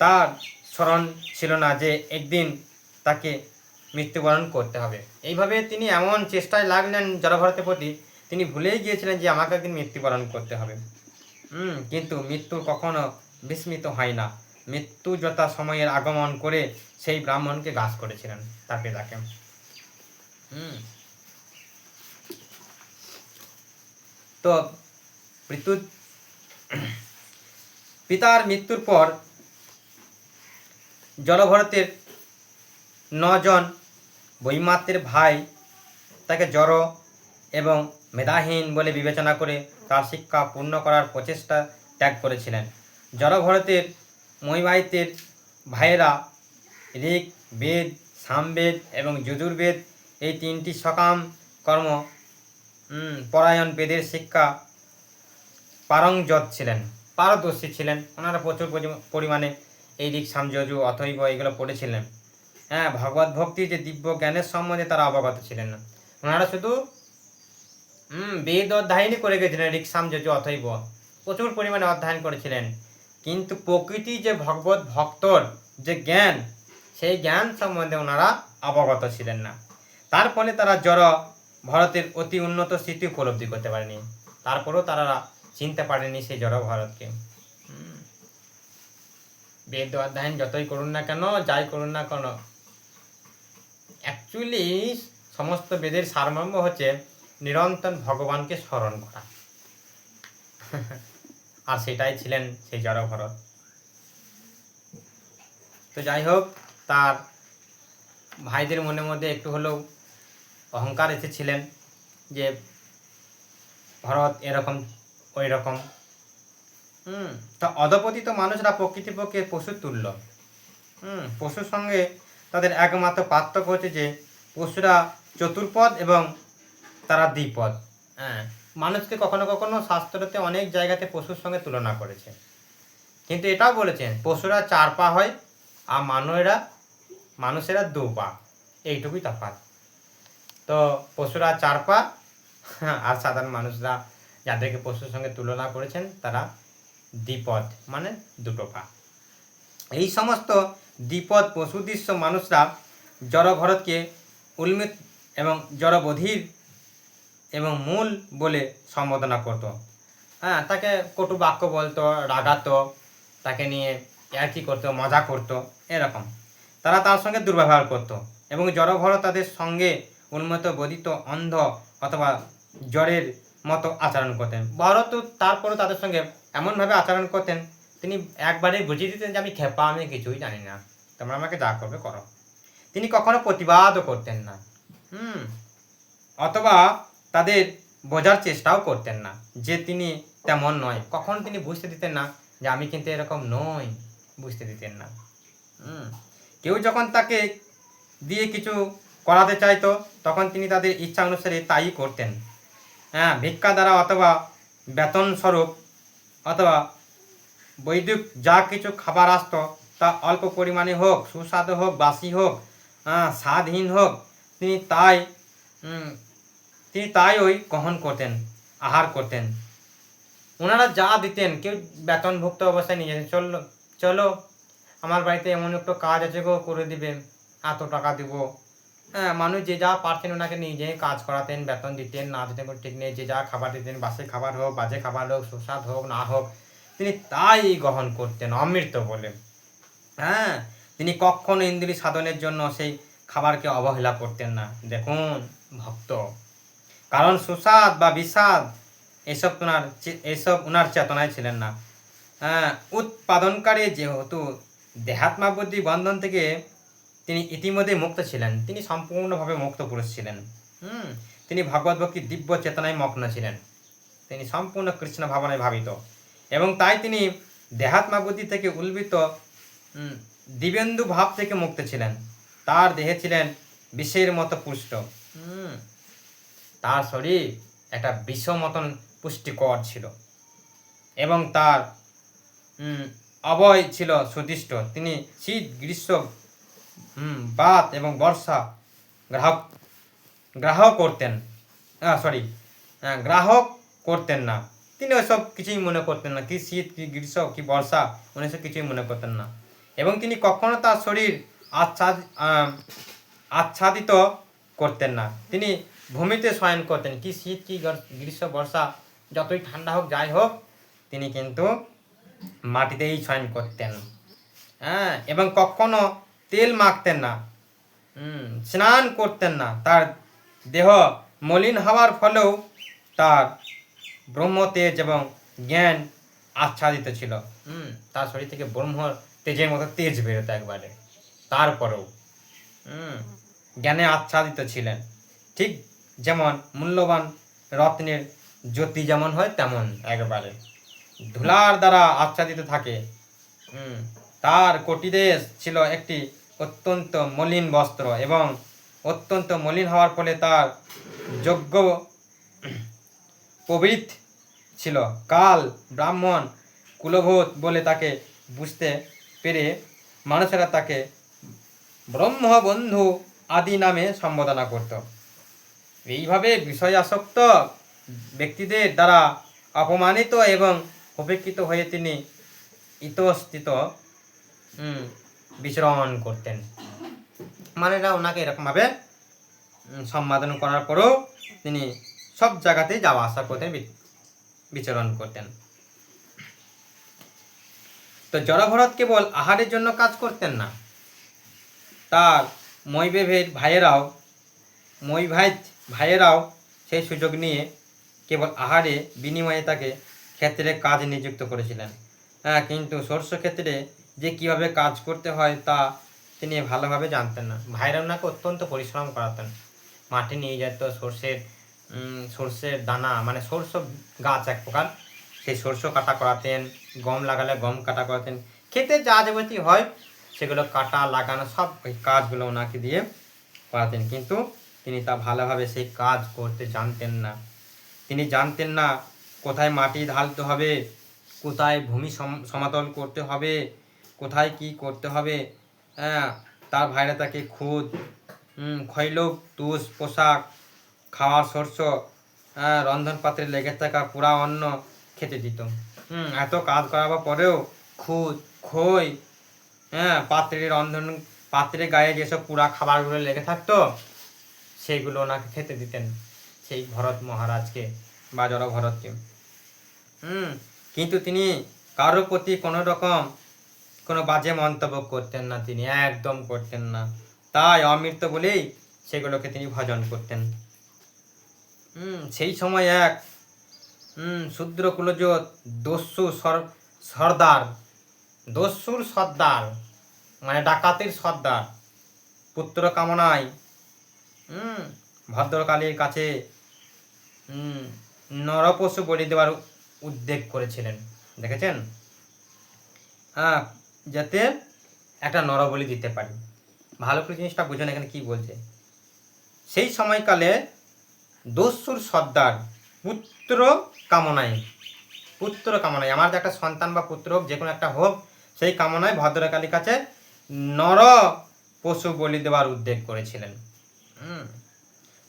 তার স্মরণ ছিল না যে একদিন তাকে মৃত্যুবরণ করতে হবে। এইভাবে তিনি এমন চেষ্টায় লাগলেন জড়ভরতের প্রতি, তিনি ভুলেই গিয়েছিলেন যে আমাকে একদিন মৃত্যুবরণ করতে হবে। কিন্তু মৃত্যু কখনো বিস্মিত হয় না। মৃত্যু যথা সময়ের আগমন করে সেই ব্রাহ্মণকে গ্রাস করেছিলেন, তার পিতাকে। তো পিতার মৃত্যুর পর জড়ভরতের 9 জন বৈমাত্রের ভাই তাকে জড় এবং মেধাহীন বলে বিবেচনা করে তার শিক্ষা পূর্ণ করার প্রচেষ্টা ত্যাগ করেছিলেন। জড়ভরতের মহিমায়িতের ভাইয়েরা ঋক, বেদ, সামবেদ এবং যজুর্বেদ এই 3টি সকাম কর্ম পরায়ণ বেদের শিক্ষা পারদর্শী ছিলেন। ওনারা প্রচুর পরিমাণে এই ঋক, সাম, যজু, অথৈব এগুলো পড়েছিলেন। ভগবত ভক্তির যে দিব্য জ্ঞানের সম্বন্ধে তারা অবগত ছিলেন না। ওনারা শুধু বেদ অধ্যয়নই করে গেছিলেন, ঋক, সাম, যজু, অথৈব প্রচুর পরিমাণে অধ্যয়ন করেছিলেন, কিন্তু প্রকৃতি যে ভগবত ভক্তর যে জ্ঞান, সেই জ্ঞান সম্বন্ধে ওনারা অবগত ছিলেন না। তার ফলে তারা জড় ভরতের অতি উন্নত স্থিতি উপলব্ধি করতে পারেনি। তারপরেও তারা চিনতে পারেনি সেই জড় ভরতকে। বেদ অধ্যয়ন যতই করুন না কেন, যাই করুন না কেন, অ্যাকচুয়ালি সমস্ত বেদের সারমর্ম হচ্ছে নিরন্তর ভগবানকে স্মরণ করা। আর সেটাই ছিলেন সেই জড় ভরত। তো যাই হোক, তার ভাইদের মনের মধ্যে একটু হলেও অহংকার এসেছিলেন যে ভরত এরকম ওই রকম। তো অধপতিত মানুষরা প্রকৃতিপক্ষে পশুর তুল্য। পশুর সঙ্গে তাদের একমাত্র পার্থক্য হচ্ছে যে পশুরা চতুর্পদ এবং তারা দ্বিপদ। মানুষকে কখনো কখনো শাস্ত্রতে অনেক জায়গাতে পশুর সঙ্গে তুলনা করেছে, কিন্তু এটাও বলেছেন পশুরা 4 পা হয় আর মানুষেরা 2 পা, এইটুকুই তফাৎ। তো পশুরা 4 পা আর সাধারণ মানুষরা যাদেরকে পশুর সঙ্গে তুলনা করেছেন তারা দ্বিপদ, মানে 2 পা। এই সমস্ত দ্বিপদ পশুদৃশ্য মানুষরা জড় ভরতকে উন্মিত এবং জড়বধির এবং মূল বলে সম্বোধনা করত। তাকে কটু বাক্য বলতো, রাগাতো, তাকে নিয়ে ইয়ার্কি করতো, মজা করতো, এরকম তারা তার সঙ্গে দুর্ব্যবহার করত। এবং জড় ভরত তাদের সঙ্গে উন্মত্ত, বধিত, অন্ধ অথবা জড়ের মতো আচরণ করতেন। ভরত তারপরও তাদের সঙ্গে এমনভাবে আচরণ করতেন, তিনি একবারে বুঝিয়ে দিতেন যে আমি খেপা, আমি কিছুই জানি না, তোমরা আমাকে যা করবে করো। তিনি কখনো প্রতিবাদও করতেন না, অথবা তাদের বোঝার চেষ্টাও করতেন না যে তিনি তেমন নয়। কখনো তিনি বুঝতে দিতেন না যে আমি কিন্তু এরকম নই, বুঝতে দিতেন না। কেউ যখন তাকে দিয়ে কিছু করাতে চাইতো তখন তিনি তাদের ইচ্ছা অনুসারে তাই করতেন। ভিক্ষা দ্বারা অথবা বেতন স্বরূপ অথবা বৈদিক যা কিছু খাবার আসতো তা অল্প পরিমাণে হোক, সুস্বাদু হোক, বাসি হোক, স্বাদহীন হোক, তিনি তাই ওই গ্রহণ করতেন, আহার করতেন। ওনারা যা দিতেন, কেউ বেতনভুক্ত অবস্থায় নিয়ে যেতেন, চলো আমার বাড়িতে এমন একটু কাজ আছে গো, করে দিবে, এত টাকা দিব। মানুষ যে যা পারতেন ওনাকে নিজে কাজ করাতেন, বেতন দিতেন, না দিতেন কোনো ঠিক নেই। যে যা খাবার দিতেন, বাসি খাবার হোক, বাজে খাবার হোক, সুস্বাদ হোক না হোক, তিনি তাই গ্রহণ করতেন অমৃত বলে। তিনি কখনো ইন্দ্রিয় সাধনের জন্য সেই খাবারকে অবহেলা করতেন না। দেখুন ভক্ত, কারণ সুস্বাদ বা বিষাদ এসব ওনার চেতনায় ছিলেন না। উৎপাদনকারী যেহেতু দেহাত্মা বুদ্ধি বন্ধন থেকে তিনি ইতিমধ্যে মুক্ত ছিলেন, তিনি সম্পূর্ণভাবে মুক্ত পুরুষ ছিলেন। তিনি ভগবত ভক্তির দিব্য চেতনায় মগ্ন ছিলেন, তিনি সম্পূর্ণ কৃষ্ণ ভাবনায় ভাবিত, এবং তাই তিনি দেহাত্মা বুদ্ধি থেকে উদ্ভূত দিব্যেন্দু ভাব থেকে মুক্ত ছিলেন। তার দেহে ছিলেন বিষের মতো পুষ্ট, তার শরীর একটা বিষ মতন পুষ্টিকর ছিল, এবং তার অবয় ছিল সুদিষ্ট। তিনি শীত, গ্রীষ্ম, বাত এবং বর্ষা গ্রাহক করতেন না। তিনি ওইসব কিছুই মনে করতেন না, কি শীত, কি গ্রীষ্ম, কি বর্ষা, উনি সব কিছুই মনে করতেন না। এবং তিনি কখনো তার শরীর আচ্ছাদিত করতেন না। তিনি ভূমিতে শয়ন করতেন, কি শীত, কি গ্রীষ্ম, বর্ষা, যতই ঠান্ডা হোক, যাই হোক, তিনি কিন্তু মাটিতেই শয়ন করতেন। এবং কখনো তেল মাখতেন না, স্নান করতেন না। তার দেহ মলিন হওয়ার ফলেও তার ব্রহ্মতেজ এবং জ্ঞান আচ্ছাদিত ছিল। তার শরীর থেকে ব্রহ্ম তেজের মতো তেজ বেরোতো একবারে। তারপরেও জ্ঞানে আচ্ছাদিত ছিলেন, ঠিক যেমন মূল্যবান রত্নের জ্যোতি যেমন হয় তেমন একবারে ধুলার দ্বারা আচ্ছাদিত থাকে। তার কটিদেশ ছিল একটি অত্যন্ত মলিন বস্ত্র, এবং অত্যন্ত মলিন হওয়ার ফলে তার যোগ্য প্রবৃত্ত ছিল। কাল ব্রাহ্মণ কুলভূত বলে তাকে বুঝতে পেরে মানুষেরা তাকে ব্রহ্মবন্ধু আদি নামে সম্বোধনা করত। এইভাবে বিষয়াসক্ত ব্যক্তিদের দ্বারা অপমানিত এবং উপেক্ষিত হয়ে তিনি ইতস্তত বিচরণ করতেন। মানে এরা ওনাকে এরকমভাবে সম্বোধন করার পরেও তিনি সব জায়গাতেই যাওয়া আসা করতেন, বিচরণ করতেন। তো জড়ভরত কেবল আহারের জন্য কাজ করতেন না, তার মৈবেভের ভাইয়েরাও সেই সুযোগ নিয়ে কেবল আহারে বিনিময়ে তাকে ক্ষেত্রে কাজ নিযুক্ত করেছিলেন। কিন্তু সর্ষ ক্ষেত্রে যে কিভাবে কাজ করতে হয় তা তিনি ভালোভাবে জানতেন না। ভাইরা ওনাকে অত্যন্ত পরিশ্রম করাতেন, মাঠে নিয়ে যেত, সর্ষের দানা মানে সর্ষ গাছ এক প্রকার, সেই সর্ষ কাটা করাতেন, গম লাগালে গম কাটা করাতেন, খেতে যা যাবতীয় হয় সেগুলো কাটা লাগানো সব ওই কাজগুলো ওনাকে দিয়ে করাতেন। কিন্তু তিনি তা ভালোভাবে সেই কাজ করতে জানতেন না। তিনি জানতেন না কোথায় মাটি ঢালতে হবে, কোথায় ভূমি সমতল করতে হবে, কোথায় কি করতে হবে। তার ভাইরা তাকে খুদ, খৈলক, তুষ, পোশাক, খাওয়া শস্য, রন্ধন পাত্রে লেগে থাকা পুরা অন্ন খেতে দিত। এত কাজ করাবার পরেও খুদ, খই, পাত্রের গায়ে যেসব পুরা খাবারগুলো লেগে থাকতো সেইগুলো ওনাকে খেতে দিতেন, সেই ভরত মহারাজকে বা জড়ভরতকে। কিন্তু তিনি কারোর প্রতি কোনো বাজে মন্তব্য করতেন না, তিনি একদম করতেন না। তাই অমৃত বলেই সেগুলোকে তিনি ভজন করতেন। সেই সময় এক শূদ্র কুলজোত দস্যুর সর্দার মানে ডাকাতের সর্দার পুত্র কামনায় ভদ্রকালীর কাছে নরপশু বলি দেওয়ার উদ্যোগ করেছিলেন। দেখেছেন, যাতে একটা নরবলি দিতে পারি। ভালো করে জিনিসটা বুঝুন এখানে কি বলছে। সেই সময়কালে দস্যুর সর্দার পুত্র কামনায় আমার যে একটা সন্তান বা পুত্র হোক, যে কোনো একটা হোক, সেই কামনায় ভদ্রকালীর কাছে নর পশু বলি দেওয়ার উদ্যোগ করেছিলেন।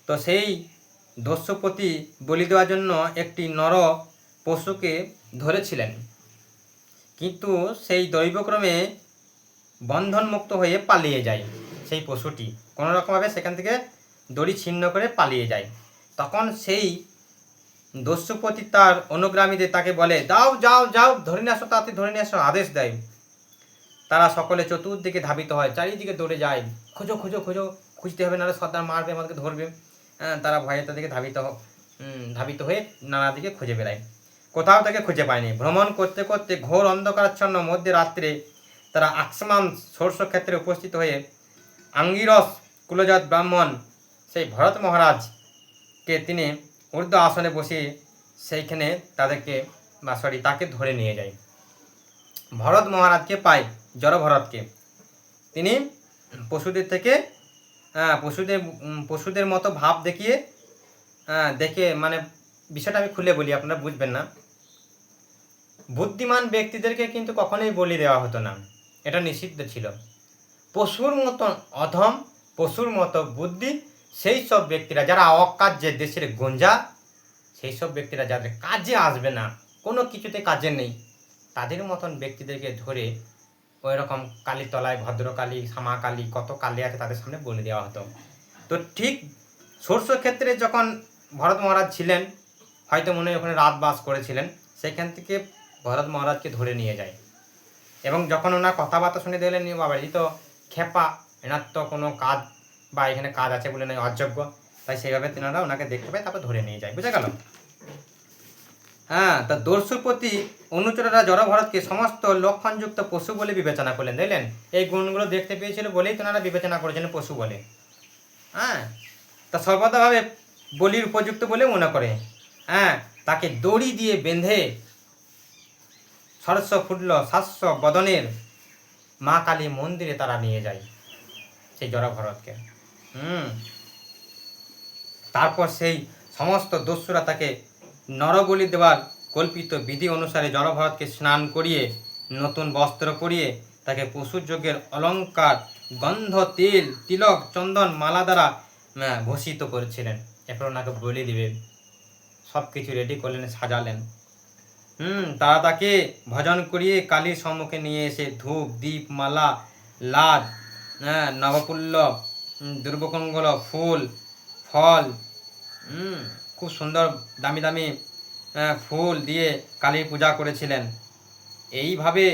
তো সেই দস্যুপতি বলি দেওয়ার জন্য একটি নর পশুকে ধরেছিলেন, কিন্তু সেই দৈবক্রমে বন্ধনমুক্ত হয়ে পালিয়ে যায়। সেই পশুটি কোনো রকমভাবে সেখান থেকে দড়ি ছিন্ন করে পালিয়ে যায়। তখন সেই দস্যুপতি তার অনুগামীদের তাকে বলে, যাও যাও যাও, ধরে নিয়ে আসো, তাড়াতাড়ি ধরে নিয়ে আসো, আদেশ দেয়। তারা সকলে চতুর্দিকে ধাবিত হয়, চারিদিকে দৌড়ে যায়, খোঁজো খোঁজো খোঁজো, খুঁজতে হবে, নাহলে সর্দার মারবে, আমাদেরকে ধরবে। তারা ভয়ে তাদেরকে ধাবিত হয়ে নানা দিকে খুঁজে বেড়ায়, কোথাও তাকে খুঁজে পায়নি। ভ্রমণ করতে করতে ঘোর অন্ধকারাচ্ছন্ন মধ্যে রাত্রে তারা আকসমান সর্ষ ক্ষেত্রে উপস্থিত হয়ে আঙ্গিরস কুলজাত ব্রাহ্মণ সেই ভরত মহারাজকে তিনি ঊর্ধ্ব আসনে বসিয়ে সেইখানে তাকে ধরে নিয়ে যায়। ভরত মহারাজকে পায়, জড়ভরতকে। তিনি পশুদের মতো ভাব দেখে মানে বিষয়টা আমি খুলে বলি, আপনারা বুঝবেন না। বুদ্ধিমান ব্যক্তিদেরকে কিন্তু কখনোই বলি দেওয়া হতো না, এটা নিষিদ্ধ ছিল। পশুর মতো অধম, পশুর মতো বুদ্ধি সেই সব ব্যক্তিরা যারা অকার্যের দেশের গঞ্জা, সেই সব ব্যক্তিরা যাদের কাজে আসবে না, কোনো কিছুতে কাজে নেই, তাদের মতন ব্যক্তিদেরকে ধরে ওই রকম কালীতলায় ভদ্রকালী, শ্যামাকালী, কত কালী আছে তাদের সামনে বলে দেওয়া হতো। তো ঠিক সর্ষ ক্ষেত্রে যখন ভরত মহারাজ ছিলেন, হয়তো মনে হয় ওখানে রাত বাস করেছিলেন, সেখান থেকে ভরত মহারাজকে ধরে নিয়ে যায়। এবং যখন ওনার কথাবার্তা শুনে দিলেন, বাবা এই তো খেপা, এনার তো কোনো কাজ বা এখানে কাজ আছে বলে নয়, অযোগ্য, তাই সেইভাবে তেনারা ওনাকে দেখতে পায়, তারপর ধরে নিয়ে যায়। বুঝা গেল? তা দস্যুর প্রতি অনুচরেরা জড়ভরতকে সমস্ত লক্ষণযুক্ত পশু বলে বিবেচনা করলেন। দেখলেন, এই গুণগুলো দেখতে পেয়েছিল বলেই তেনারা বিবেচনা করেছেন পশু বলে। তা সর্বদাভাবে বলির উপযুক্ত বলে মনে করে। তাকে দড়ি দিয়ে বেঁধে সরস্ব ফুটল শাস্য বদনের মা কালী মন্দিরে তারা নিয়ে যায় সেই জড়ভরতকে। তারপর সেই সমস্ত দস্যুরা তাকে নরবলি দেওয়ার কল্পিত বিধি অনুসারে জড়ভরতকে স্নান করিয়ে নতুন বস্ত্র পরিয়ে তাকে পশুযজ্ঞের অলঙ্কার, গন্ধ, তেল, তিলক, চন্দন, মালা দ্বারা ভূষিত করেছিলেন। এরপর ওনাকে বলি দিবে, সব কিছু রেডি করলেন, সাজালেন। তারা তাকে ভজন করিয়ে কালীর সম্মুখে নিয়ে এসে ধূপ, দীপ, মালা, লাদ, নবপুল্লব দুর্বকঙ্গল ফুল ফল, খুব সুন্দর দামি দামি ফুল দিয়ে কালীর পূজা করেছিলেন। এইভাবে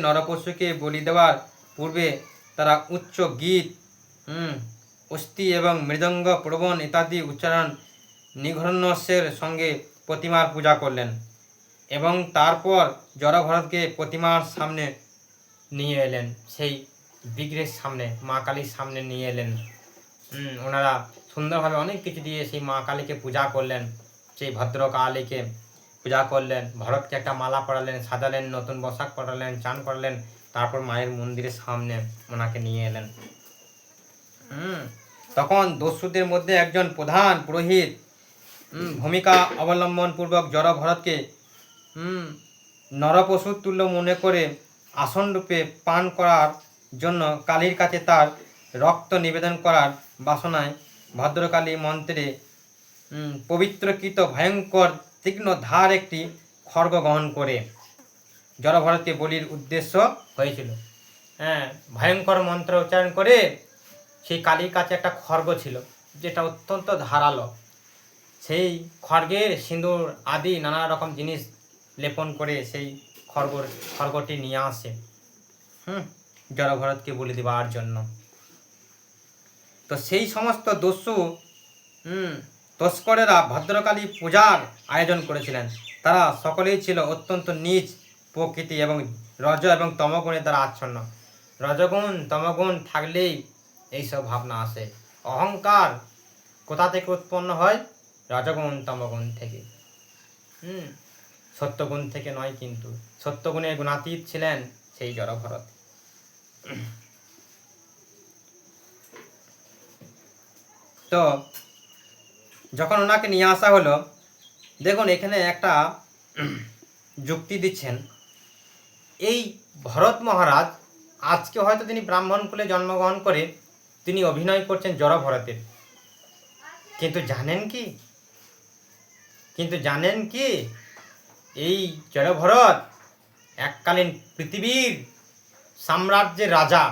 নরপশুকে বলি দেওয়ার পূর্বে তারা উচ্চ গীত, অস্থি এবং মৃদঙ্গ প্রবণ ইত্যাদি উচ্চারণ নিঘণ্যস্যের সঙ্গে প্রতিমার পূজা করলেন এবং তারপর জড়ভরতকে প্রতিমার সামনে নিয়ে এলেন, সেই বিগ্রহের সামনে, মা কালীর সামনে নিয়ে এলেন। ওনারা সুন্দরভাবে অনেক কিছু দিয়ে সেই মা কালীকে পূজা করলেন, সেই ভদ্রকালীকে পূজা করলেন। ভরতকে একটা মালা পরালেন, সাজালেন, নতুন পোশাক পরালেন, চান করলেন, তারপর মায়ের মন্দিরের সামনে ওনাকে নিয়ে এলেন। তখন দস্যুদের মধ্যে একজন প্রধান পুরোহিত ভূমিকা অবলম্বনপূর্বক জড় ভরতকে নরপশুর তুল্য মনে করে আসনরূপে পান করার জন্য কালীর কাছে তার রক্ত নিবেদন করার বাসনায় ভদ্রকালী মন্ত্রে পবিত্রকৃত ভয়ঙ্কর তীক্ষ্ণ ধার একটি খড়গ গ্রহণ করে জড়ভরতকে বলির উদ্দেশ্য হয়েছিল। ভয়ঙ্কর মন্ত্র উচ্চারণ করে সেই কালীর কাছে একটা খড়গ ছিল, যেটা অত্যন্ত ধারালো। সেই খড়গের সিঁদুর আদি নানা রকম জিনিস লেপন করে সেই খড়গটি নিয়ে আসে জড়ভরতকে বলি দেওয়ার জন্য। তো সেই সমস্ত দস্যু তস্করেরা ভদ্রকালী পূজার আয়োজন করেছিলেন। তারা সকলেই ছিল অত্যন্ত নীচ প্রকৃতি এবং রজ এবং তমগুণের দ্বারা আচ্ছন্ন। রজগুণ তমগুণ থাকলেই এইসব ভাবনা আসে। অহংকার কোথা থেকে উৎপন্ন হয়? রজগুণ তমগুণ থেকে, সত্যগুণ থেকে নয়। কিন্তু সত্যগুণের গুণাতীত ছিলেন সেই জড়ভরত। তো যখন ওনাকে নিয়ে আসা হলো, দেখুন এখানে একটা যুক্তি দিচ্ছেন। এই ভরত মহারাজ আজকে হয়তো তিনি ব্রাহ্মণ কুলে জন্মগ্রহণ করে তিনি অভিনয় করছেন জড়ভরতের, কিন্তু জানেন কি এই জড়ভরত এককালীন পৃথিবীর সাম্রাজ্যের রাজা।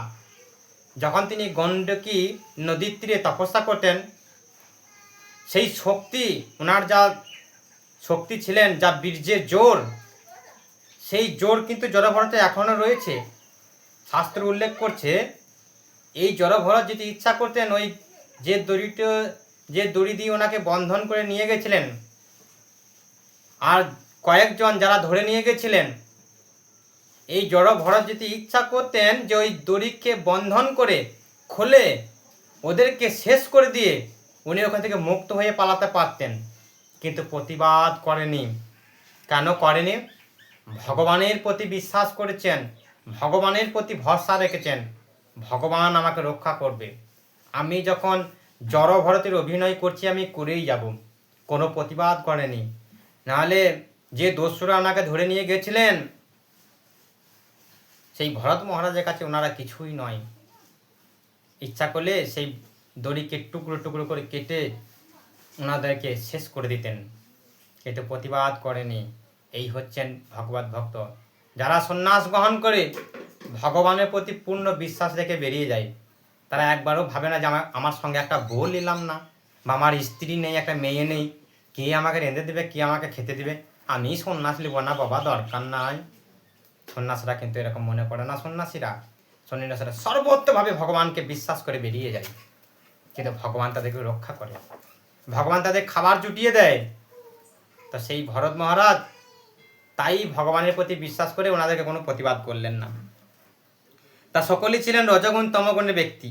যখন তিনি গণ্ডকী নদীর তীরে তপস্যা করতেন, সেই শক্তি, ওনার যা শক্তি ছিলেন, যা বীর্যের জোর, সেই জোর কিন্তু জড়ভরতে এখনও রয়েছে। শাস্ত্র উল্লেখ করছে এই জড়ভরত যদি ইচ্ছা করতেন, ওই যে দড়ি দিয়ে ওনাকে বন্ধন করে নিয়ে গেছিলেন, আর কয়েকজন যারা ধরে নিয়ে গেছিলেন, এই জড়ভরত যদি ইচ্ছা করতেন যে ওই দড়িকে বন্ধন করে খুলে ওদেরকে শেষ করে দিয়ে উনি ওখান থেকে মুক্ত হয়ে পালাতে পারতেন, কিন্তু প্রতিবাদ করেনি। কেন করেনি? ভগবানের প্রতি বিশ্বাস করেছেন, ভগবানের প্রতি ভরসা রেখেছেন, ভগবান আমাকে রক্ষা করবে। আমি যখন জড়ভরতের অভিনয় করছি আমি করেই যাব, কোনো প্রতিবাদ করেনি। নাহলে যে দস্যুরা ওনাকে ধরে নিয়ে গেছিলেন, সেই ভরত মহারাজের কাছে ওনারা কিছুই নয়। ইচ্ছা করলে সেই দড়িকে টুকরো টুকরো করে কেটে ওনাদেরকে শেষ করে দিতেন, কিন্তু প্রতিবাদ করেনি। এই হচ্ছেন ভগবত ভক্ত, যারা সন্ন্যাস গ্রহণ করে ভগবানের প্রতি পূর্ণ বিশ্বাস রেখে বেরিয়ে যায়। তারা একবারও ভাবে না যে আমার সঙ্গে একটা বউ নিলাম না, বা আমার স্ত্রী নেই, একটা মেয়ে নেই, কে আমাকে রেঁধে দেবে, কে আমাকে খেতে দেবে, আমি সন্ন্যাস নিব না বাবা, দরকার নাই। সন্ন্যাসীরা কিন্তু এরকম মনে করে না। সন্ন্যাসীরা সর্বত্রভাবে ভগবানকে বিশ্বাস করে বেরিয়ে যায়, কিন্তু ভগবান তাদেরকে রক্ষা করে, ভগবান তাদের খাবার জুটিয়ে দেয়। তো সেই ভরত মহারাজ তাই ভগবানের প্রতি বিশ্বাস করে ওনাদেরকে কোনো প্রতিবাদ করলেন না। তা সকলেই ছিলেন রজগুণ তমগুণের ব্যক্তি।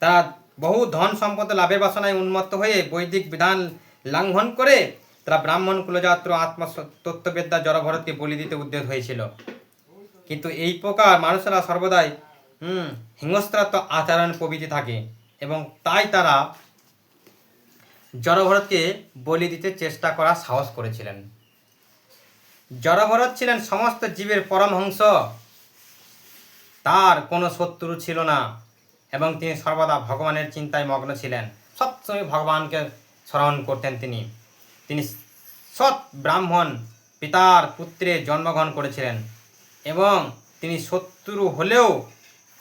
তারা বহু ধন সম্পদ লাভের বাসনায় উন্মত্ত হয়ে বৈদিক বিধান লঙ্ঘন করে তারা ব্রাহ্মণ কুলযাত্র আত্মতত্ত্ববেদ্যা জড়ভরতকে বলি দিতে উদ্যত হয়েছিল। কিন্তু এই প্রকার মানুষেরা সর্বদাই হিংস্রাত্ম আচরণ প্রভৃতি থাকে, এবং তাই তারা জড়ভরতকে বলি দিতে চেষ্টা করার সাহস করেছিলেন। জড়ভরত ছিলেন সমস্ত জীবের পরমহংস, তার কোনো শত্রু ছিল না, এবং তিনি সর্বদা ভগবানের চিন্তায় মগ্ন ছিলেন। সবসময় ভগবানকে স্মরণ করতেন। তিনি সৎ ব্রাহ্মণ পিতার পুত্রে জন্মগ্রহণ করেছিলেন, এবং তিনি শত্রু হলেও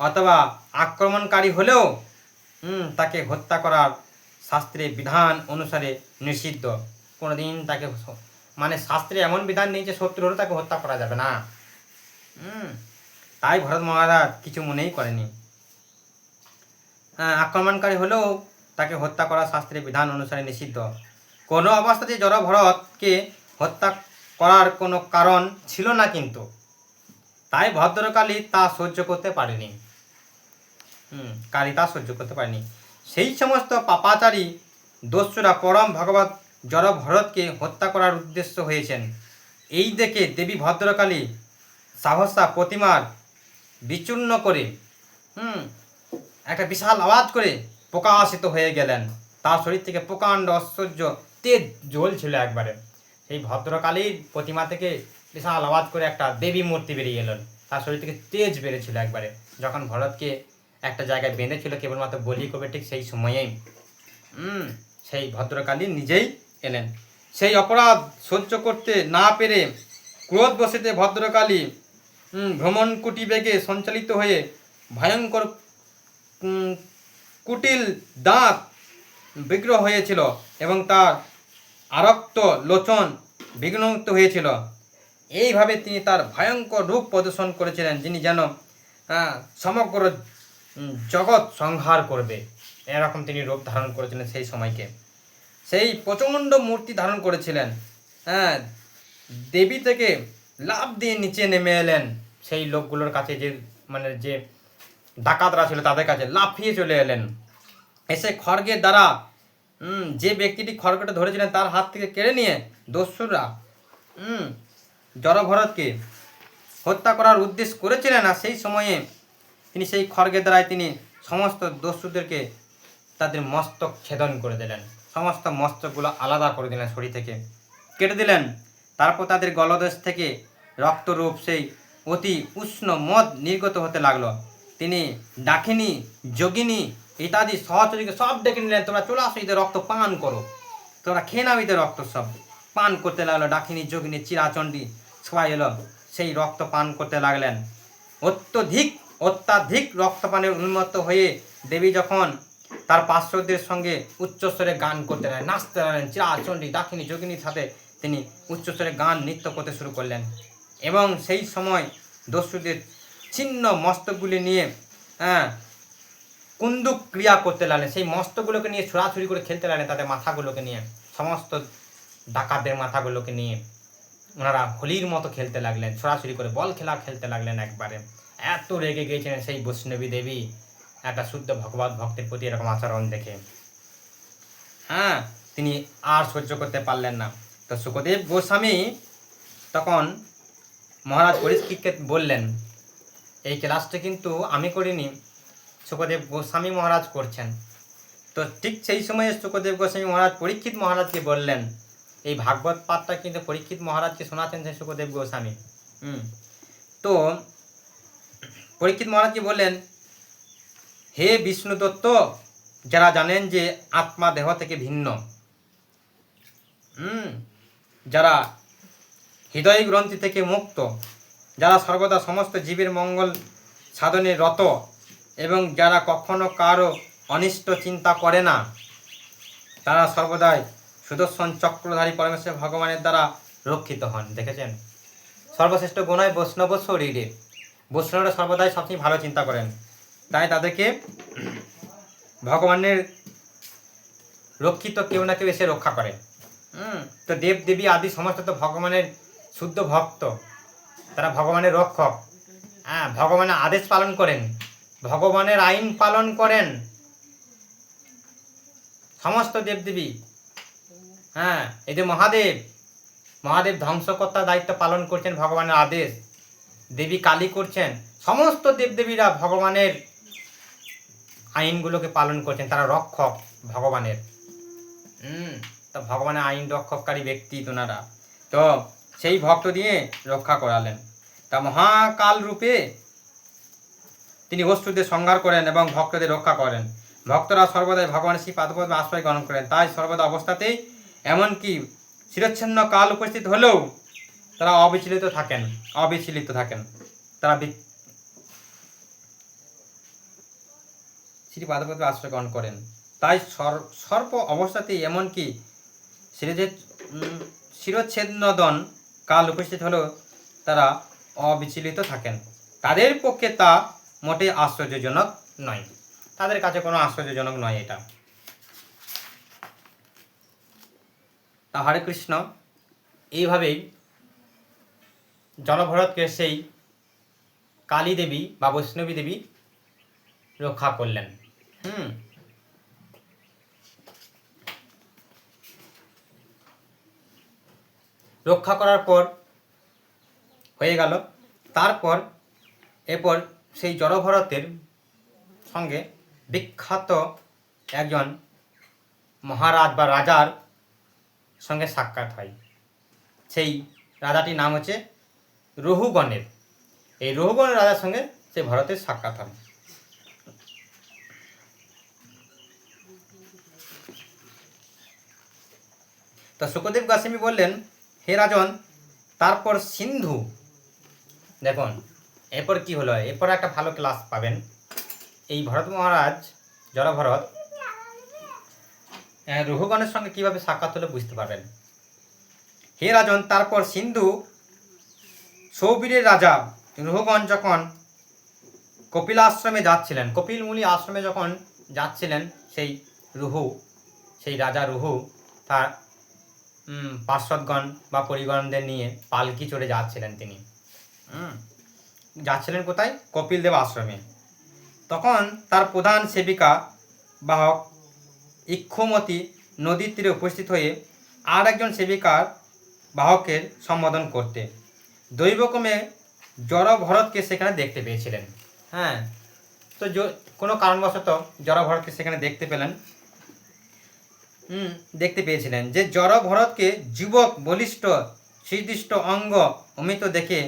অথবা আক্রমণকারী হলেও তাকে হত্যা করার শাস্ত্রে বিধান অনুসারে নিষিদ্ধ। কোনোদিন তাকে মানে শাস্ত্রে এমন বিধান নেই যে শত্রু হলে তাকে হত্যা করা যাবে না। তাই ভরত মহারাজ কিছু মনেই করেনি। আক্রমণকারী হলেও তাকে হত্যা করা শাস্ত্রের বিধান অনুসারে নিষিদ্ধ। কোনো অবস্থাতে জড় ভরতকে হত্যা করার কোনো কারণ ছিল না, কিন্তু তাই ভদ্রকালী তা সহ্য করতে পারেনি। কালী তা সহ্য করতে পারেনি। সেই সমস্ত পাপাচারী দস্যুরা পরম ভগবত জড় ভরতকে হত্যা করার উদ্দেশ্য হয়েছেন। এই দেখে দেবী ভদ্রকালী সাহসা প্রতিমার বিচূর্ণ করে একটা বিশাল আওয়াজ করে প্রকাশিত হয়ে গেলেন। তার শরীর থেকে প্রকাণ্ড ঐশ্বর্য তেজ জ্বলছিল একবারে। সেই ভদ্রকালীর প্রতিমা থেকে বিশাল আওয়াজ করে একটা দেবী মূর্তি বেরিয়ে এলেন। তার শরীর থেকে তেজ বেড়েছিল একবারে। যখন ভরতকে একটা জায়গায় বেঁধেছিল কেবলমাত্র বলি করবে, ঠিক সেই সময়েই সেই ভদ্রকালী নিজেই এলেন। সেই অপরাধ সহ্য করতে না পেরে ক্রোধবশতে ভদ্রকালী ভ্রমণকুটি বেগে সঞ্চালিত হয়ে ভয়ঙ্কর কুটিল দাঁত বিগ্রহ হয়েছিল এবং তার আরক্ত লোচন বিঘ্নমুক্ত হয়েছিল। এইভাবে তিনি তার ভয়ঙ্কর রূপ প্রদর্শন করেছিলেন, যিনি যেন সমগ্র জগৎ সংহার করবে, এরকম তিনি রূপ ধারণ করেছিলেন সেই সময়কে। সেই প্রচণ্ড মূর্তি ধারণ করেছিলেন। দেবী থেকে লাফ দিয়ে নিচে নেমে এলেন সেই লোকগুলোর কাছে, যে ডাকাতরা ছিল তাদের কাছে লাফিয়ে চলে এলেন। এসে খড়গের দ্বারা যে ব্যক্তিটি খড়গটা ধরেছিলেন তার হাত থেকে কেড়ে নিয়ে দস্যুরা জড়ভরতকে হত্যা করার উদ্দেশ্য করেছিলেন। আর সেই সময়ে তিনি সেই খড়গের দ্বারায় তিনি সমস্ত দস্যুদেরকে তাদের মস্তক ছেদন করে দিলেন। সমস্ত মস্তকগুলো আলাদা করে দিলেন, শরীর থেকে কেটে দিলেন। তারপর তাদের গলদেশ থেকে রক্তরূপ সেই অতি উষ্ণ মদ নির্গত হতে লাগলো। তিনি ডাকিনী, যোগিনী ইত্যাদি সহচরীকে সব ডেকে নিলেন, তোমরা চলে আসো, এদের রক্ত পান করো, তোমরা খেয়ে নাও এদের রক্ত। সব পান করতে লাগলো। ডাকিনী, যোগিনী, চিরাচণ্ডী সবাই এলো, সেই রক্ত পান করতে লাগলেন। অত্যাধিক রক্তপানের উন্মত্ত হয়ে দেবী যখন তার পার্শ্বদের সঙ্গে উচ্চস্বরে গান করতে লাগলেন, নাচতে লাগলেন। চিরাচণ্ডী, ডাকিনী, যোগিনীর সাথে তিনি উচ্চস্বরে গান নৃত্য করতে শুরু করলেন। এবং সেই সময় দস্যুদের ছিন্ন মস্তকগুলি নিয়ে কুন্দুক ক্রিয়া করতে লাগলেন। সেই মস্তকগুলোকে নিয়ে ছোড়াছুড়ি করে খেলতে লাগলেন, তাদের মাথাগুলোকে নিয়ে, সমস্ত ডাকাতদের মাথাগুলোকে নিয়ে ওনারা হোলির মতো খেলতে লাগলেন, ছোড়াছুড়ি করে বল খেলা খেলতে লাগলেন। একবারে এত রেগে গিয়েছিলেন সেই বৈষ্ণবী দেবী একটা শুদ্ধ ভগবত ভক্তের প্রতি এরকম আচরণ দেখে। তিনি আর সহ্য করতে পারলেন না। তো শুকদেব গোস্বামী তখন মহারাজ পরীক্ষিতকে বললেন, এই ক্লাসটা কিন্তু আমি করিনি, শুকদেব গোস্বামী মহারাজ করছেন। তো ঠিক সেই সময়ে শুকদেব গোস্বামী মহারাজ পরীক্ষিত মহারাজকে বললেন, এই ভাগবত পাঠটা কিন্তু পরীক্ষিত মহারাজকে শোনাচ্ছেন সেই শুকদেব গোস্বামী। তো পরীক্ষিত মহারাজকে বললেন, হে বিষ্ণু দত্ত, যারা জানেন যে আত্মা দেহ থেকে ভিন্ন, যারা হৃদয় গ্রন্থি থেকে মুক্ত, যারা সর্বদা সমস্ত জীবের মঙ্গল সাধনে রত এবং যারা কখনো কারো অনিষ্ট চিন্তা করে না, তারা সর্বদাই সুদর্শন চক্রধারী পরমেশ্বর ভগবানের দ্বারা রক্ষিত হন। দেখেছেন, সর্বশ্রেষ্ঠ গুণায় বৈষ্ণব শরীরে, বৈষ্ণবরা সর্বদাই সবসময় ভালো চিন্তা করেন, তাই তাদেরকে ভগবানের রক্ষিত কেউ না কেউ এসে রক্ষা করে। তো দেব দেবী আদি সমস্ত তো ভগবানের শুদ্ধ ভক্ত, তারা ভগবানের রক্ষক। ভগবানের আদেশ পালন করেন, ভগবানের আইন পালন করেন সমস্ত দেবদেবী। এই যে মহাদেব ধ্বংসকর্তার দায়িত্ব পালন করছেন, ভগবানের আদেশ। দেবী কালী করছেন, সমস্ত দেবদেবীরা ভগবানের আইনগুলোকে পালন করছেন, তারা রক্ষক ভগবানের। তো ভগবানের আইন রক্ষককারী ব্যক্তি তোনারা। তো সেই ভক্ত দিয়ে রক্ষা করালেন। তা মহাকাল রূপে তিনি অসুরদের সংহার করেন এবং ভক্তদের রক্ষা করেন। ভক্তরা সর্বদাই ভগবানের শ্রী পাদপদ্মে আশ্রয় গ্রহণ করেন, তাই সর্বদা অবস্থাতেই এমনকি চিরচ্ছিন্ন কাল উপস্থিত হলেও তারা অবিচলিত থাকেন। তারা শ্রী পাদপদ্মে আশ্রয় গ্রহণ করেন। তাই সর্প অবস্থাতেই এমনকি শিরচ্ছেদনদন কাল উপস্থিত হলেও তারা অবিচলিত থাকেন। তাদের পক্ষে তা মোটেই আশ্চর্যজনক নয়, তাদের কাছে কোনো আশ্চর্যজনক নয় এটা। তা হরে কৃষ্ণ এইভাবেই জলভরতকে সেই কালী দেবী বা বৈষ্ণবী দেবী রক্ষা করলেন। রক্ষা করার পর হয়ে গেল। তারপর এরপর সেই জলভরতের সঙ্গে বিখ্যাত একজন মহারাজ বা রাজার সঙ্গে সাক্ষাৎ হয়। সেই রাজাটির নাম হচ্ছে রহুগণের। এই রহুগণের রাজার সঙ্গে সেই ভরতের সাক্ষাৎ হয়। তো শুকদেব গোস্বামী বললেন, হে রাজন, তারপর সিন্ধু, দেখুন এরপর কি হলো, এরপর একটা ভালো ক্লাস পাবেন। এই ভরত মহারাজ জলভরত রহুগণের সঙ্গে কিভাবে সাক্ষাৎ হলে বুঝতে পারবেন। হে রাজন, তারপর সিন্ধু সৌবীরের রাজা রহুগণ যখন কপিল আশ্রমে যাচ্ছিলেন, কপিল মুনি আশ্রমে যখন যাচ্ছিলেন, সেই রাজা রুহু তার পার্শ্বদগণ বা পরিগণদের নিয়ে পালকি চড়ে যাচ্ছিলেন। তিনি যাচ্ছিলেন কোথায়? কপিল দেব আশ্রমে। তখন তার প্রধান সেবিকা বাহক ইক্ষুমতি নদীর তীরে উপস্থিত হয়ে আর একজন সেবিকার বাহকের সম্বোধন করতে দৈবক্রমে জড়ভরতকে সেখানে দেখতে পেয়েছিলেন। তো কোনো কারণবশত জড়ভরতকে সেখানে দেখতে পেয়েছিলেন যে জড়ভরতকে যুবক, বলিষ্ঠ, সুদৃষ্ট অঙ্গ অমিত দেখে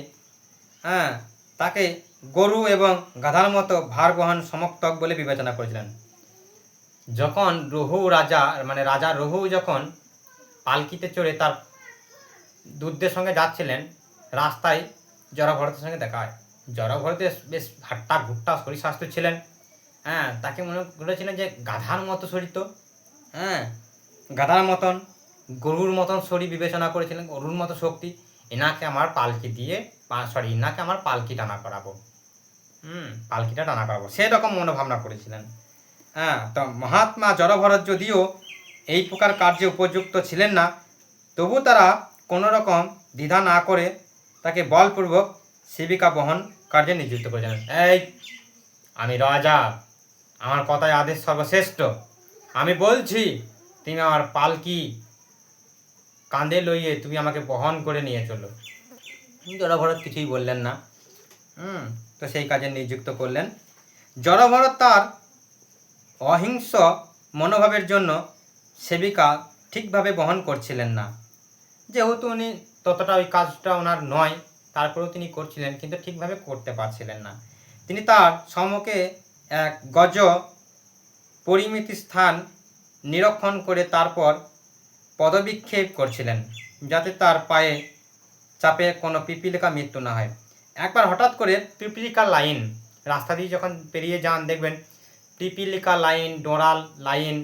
তাকে গরু এবং গাধার মতো ভার বহন সমর্থক বলে বিবেচনা করেছিলেন। যখন রাজা রহু যখন পালকিতে চড়ে তার দূতদের সঙ্গে যাচ্ছিলেন, রাস্তায় জড়ভরতের সঙ্গে দেখা হয়। জড়ভরতের বেশ হাট্টা ঘুট্টা শরীর স্বাস্থ্য ছিলেন। তাকে মনে করেছিলেন যে গাধার মতো শরীর, তো গাধার মতন, গরুর মতন শরীর বিবেচনা করেছিলেন, গরুর মতো শক্তি। এনাকে আমার পালকি টানা করাবো, পালকিটা টানা করাবো, সেরকম মনোভাবনা করেছিলেন। তো মহাত্মা জড়ভরত যদিও এই প্রকার কার্যে উপযুক্ত ছিলেন না, তবু তারা কোনো রকম দ্বিধা না করে তাকে বলপূর্বক সেবিকা বহন কার্যে নিযুক্ত করেছিলেন। এই আমি রাজা, আমার কথায় আদেশ সর্বশ্রেষ্ঠ, আমি বলছি তুমি আমার পালকি কাঁধে লইয়ে তুমি আমাকে বহন করে নিয়ে চলো। জড়ভরত কিছুই বললেন না। তো সেই কাজে নিযুক্ত করলেন। জড়ভরত তার অহিংস মনোভাবের জন্য সেবিকা ঠিকভাবে বহন করছিলেন না। যেহেতু উনি ততটা ওই কাজটা ওনার নয়, তারপরেও তিনি করছিলেন, কিন্তু ঠিকভাবে করতে পারছিলেন না। তিনি তার সম্মুখে এক গজ পরিমিতি স্থান নিরীক্ষণ করে তারপর পদবিক্ষেপ করছিলেন, যাতে তার পায়ে চাপে কোনো পিপিলিকা মৃত্যু না হয়। একবার হঠাৎ করে পিপিলিকা লাইন, রাস্তা দিয়ে যখন পেরিয়ে যান দেখবেন পিপিলিকা লাইন, ডোরাল লাইন,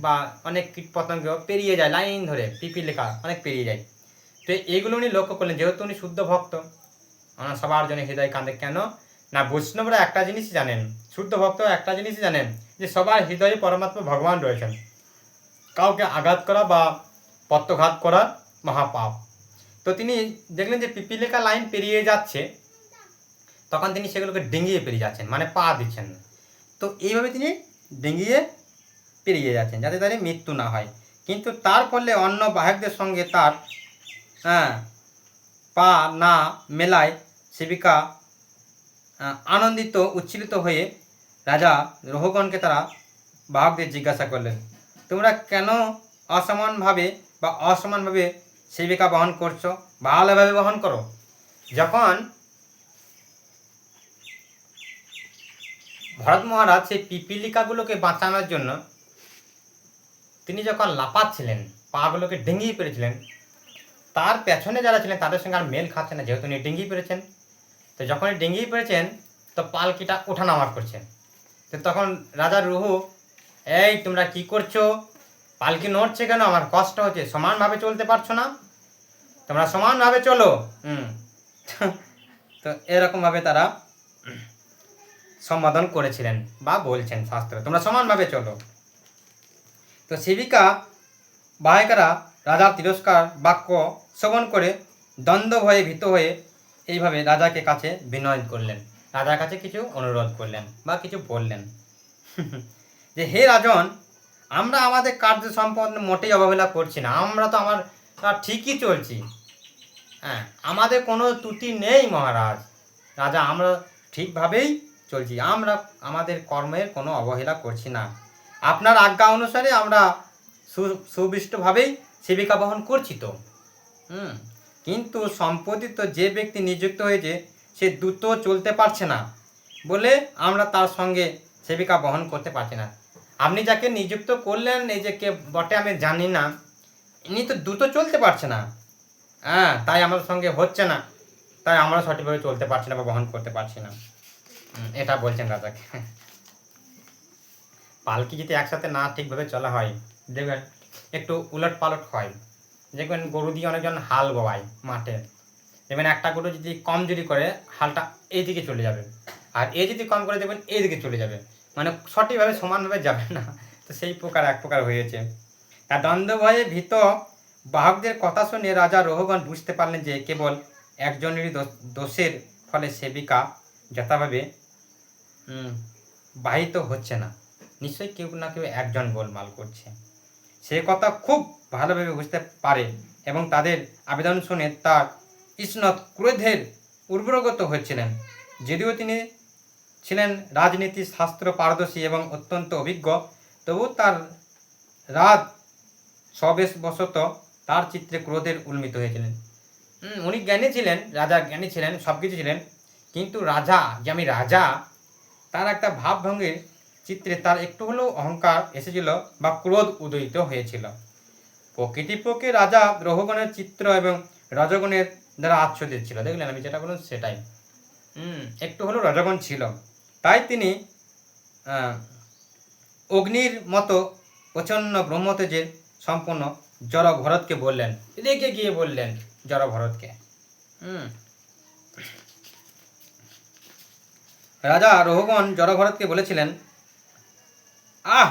বা অনেক কীটপতঙ্গ পেরিয়ে যায় লাইন ধরে, পিপিলিকা অনেক পেরিয়ে যায়। তো এইগুলো উনি লক্ষ্য করলেন। যেহেতু উনি শুদ্ধ ভক্ত, ওনার সবার জন্য হৃদয় কাঁদে। কেন না, বৈষ্ণবরা একটা জিনিসই জানেন, শুদ্ধ ভক্ত একটা জিনিসই জানেন, যে সবার হৃদয়ে পরমাত্মা ভগবান রয়েছেন। কাউকে আঘাত করা বা পত্রঘাত করা মহাপাপ। তো তিনি দেখলেন যে পিপিলিকা লাইন পেরিয়ে যাচ্ছে, তখন তিনি সেগুলোকে ডিঙিয়ে পেরিয়ে যাচ্ছেন, মানে পা দিচ্ছেন না। তো এইভাবে তিনি ডিঙিয়ে পেরিয়ে যাচ্ছেন যাতে তার মৃত্যু না হয়। কিন্তু তার ফলে অন্য বাহকদের সঙ্গে তার পা না মেলায় সেবিকা আনন্দিত উচ্ছ্বসিত হয়ে রাজা রহুগণকে তারা বাহকদের জিজ্ঞাসা করলেন, তোমরা কেন অসমানভাবে সেবিকা বহন করছো? ভালোভাবে বহন করো। যখন ভরত মহারাজ সেই পিপিলিকাগুলোকে বাঁচানোর জন্য তিনি যখন লাফাচ্ছিলেন, পাগুলোকে ডিঙিয়ে পেরেছিলেন, তার পেছনে যারা ছিলেন তাদের সঙ্গে আর মেল খাচ্ছে না, যেহেতু উনি ডিঙিয়ে পেরেছেন। তো যখন ডিঙিয়ে পেরেছেন, তো পালকিটা ওঠানামা করছেন। তো তো তখন রাজার রুহু, এই তোমরা কি করছো, পালকি নড়ছে কেন, আমার কষ্ট হচ্ছে, সমানভাবে চলতে পারছো না, তোমরা সমানভাবে চলো। তো এরকমভাবে তারা সম্বোধন করেছিলেন বা বলছেন শাস্ত্রে, তোমরা সমানভাবে চলো। তো সেবিকা বাহিকারা রাজার তিরস্কার বাক্য শ্রবণ করে দ্বন্দ্ব ভয়ে ভীত হয়ে এইভাবে রাজাকে কাছে বিনয় করলেন, রাজার কাছে কিছু অনুরোধ করলেন বা কিছু বললেন যে হে রাজন, আমরা আমাদের কার্য সম্পন্ন মোটেই অবহেলা করছি না, আমরা তো আমার ঠিকই চলছি, হ্যাঁ আমাদের কোনো ত্রুটি নেই মহারাজ, রাজা আমরা ঠিকভাবেই চলছি, আমরা আমাদের কর্মের কোনো অবহেলা করছি না, আপনার আজ্ঞা অনুসারে আমরা সুবিষ্টভাবেই সেবিকা বহন করছি তো। কিন্তু সম্প্রতি তো যে ব্যক্তি নিযুক্ত হয়েছে সে দ্রুত চলতে পারছে না বলে আমরা তার সঙ্গে সেবিকা বহন করতে পারছি না। আপনি যাকে নিযুক্ত করলেন এই যে কে বটে আমি জানি না, ইনি তো দ্রুত চলতে পারছে না, হ্যাঁ তাই আমাদের সঙ্গে হচ্ছে না, তাই আমরা সঠিকভাবে চলতে পারছি না বা বহন করতে পারছি না, এটা বলছেন রাজাকে। পালকি যদি একসাথে না ঠিকভাবে চলা হয় দেখবেন একটু উলট পালট হয়, দেখবেন গরু দিয়ে অনেকজন হাল বোয়ায় মাঠে, দেখবেন একটা গরু যদি কমজোরি করে হালটা এইদিকে চলে যাবে, আর এ যদি কম করে দেখবেন এইদিকে চলে যাবে, মানে সঠিকভাবে সমানভাবে যাবে না। তো সেই প্রকার এক প্রকার হয়েছে। তার দ্বন্দ্ব ভয়ে ভীত বাহকদের কথা শুনে রাজা রোহগণ বুঝতে পারলেন যে কেবল একজনেরই দোষের ফলে সেবিকা যথাভাবে বাহিত হচ্ছে না, নিশ্চয়ই কেউ না কেউ একজন গোলমাল করছে। সে কথা খুব ভালোভাবে বুঝতে পারে এবং তাদের আবেদন শুনে তার ঈষৎ ক্রোধের উর্বরগত হয়েছিলেন। যদিও তিনি ছিলেন রাজনীতি শাস্ত্র পারদর্শী এবং অত্যন্ত অভিজ্ঞ, তবু তার রাজ স্ববেশবশত তার চিত্রে ক্রোধের উন্মিত হয়েছিলেন। উনি জ্ঞানী ছিলেন, রাজা জ্ঞানী ছিলেন, সব কিছু ছিলেন, কিন্তু রাজা যে আমি রাজা, তার একটা ভাবভঙ্গির চিত্রে তার একটু হলেও অহংকার এসেছিল বা ক্রোধ উদয়িত হয়েছিল। প্রকৃতিপক্ষে রাজা গ্রহগণের চিত্র এবং রজগণের দ্বারা আচ্ছাদিত ছিল, দেখলেন আমি যেটা বললাম সেটাই, একটু হলেও রজগণ ছিল, তাই তিনি অগ্নির মতো প্রচণ্ড ব্রহ্মতেজের সম্পন্ন জড় ভরতকে বললেন, রেগে গিয়ে বললেন জড় ভরতকে। রাজা রোহগণ জড় ভরতকে বলেছিলেন, আহ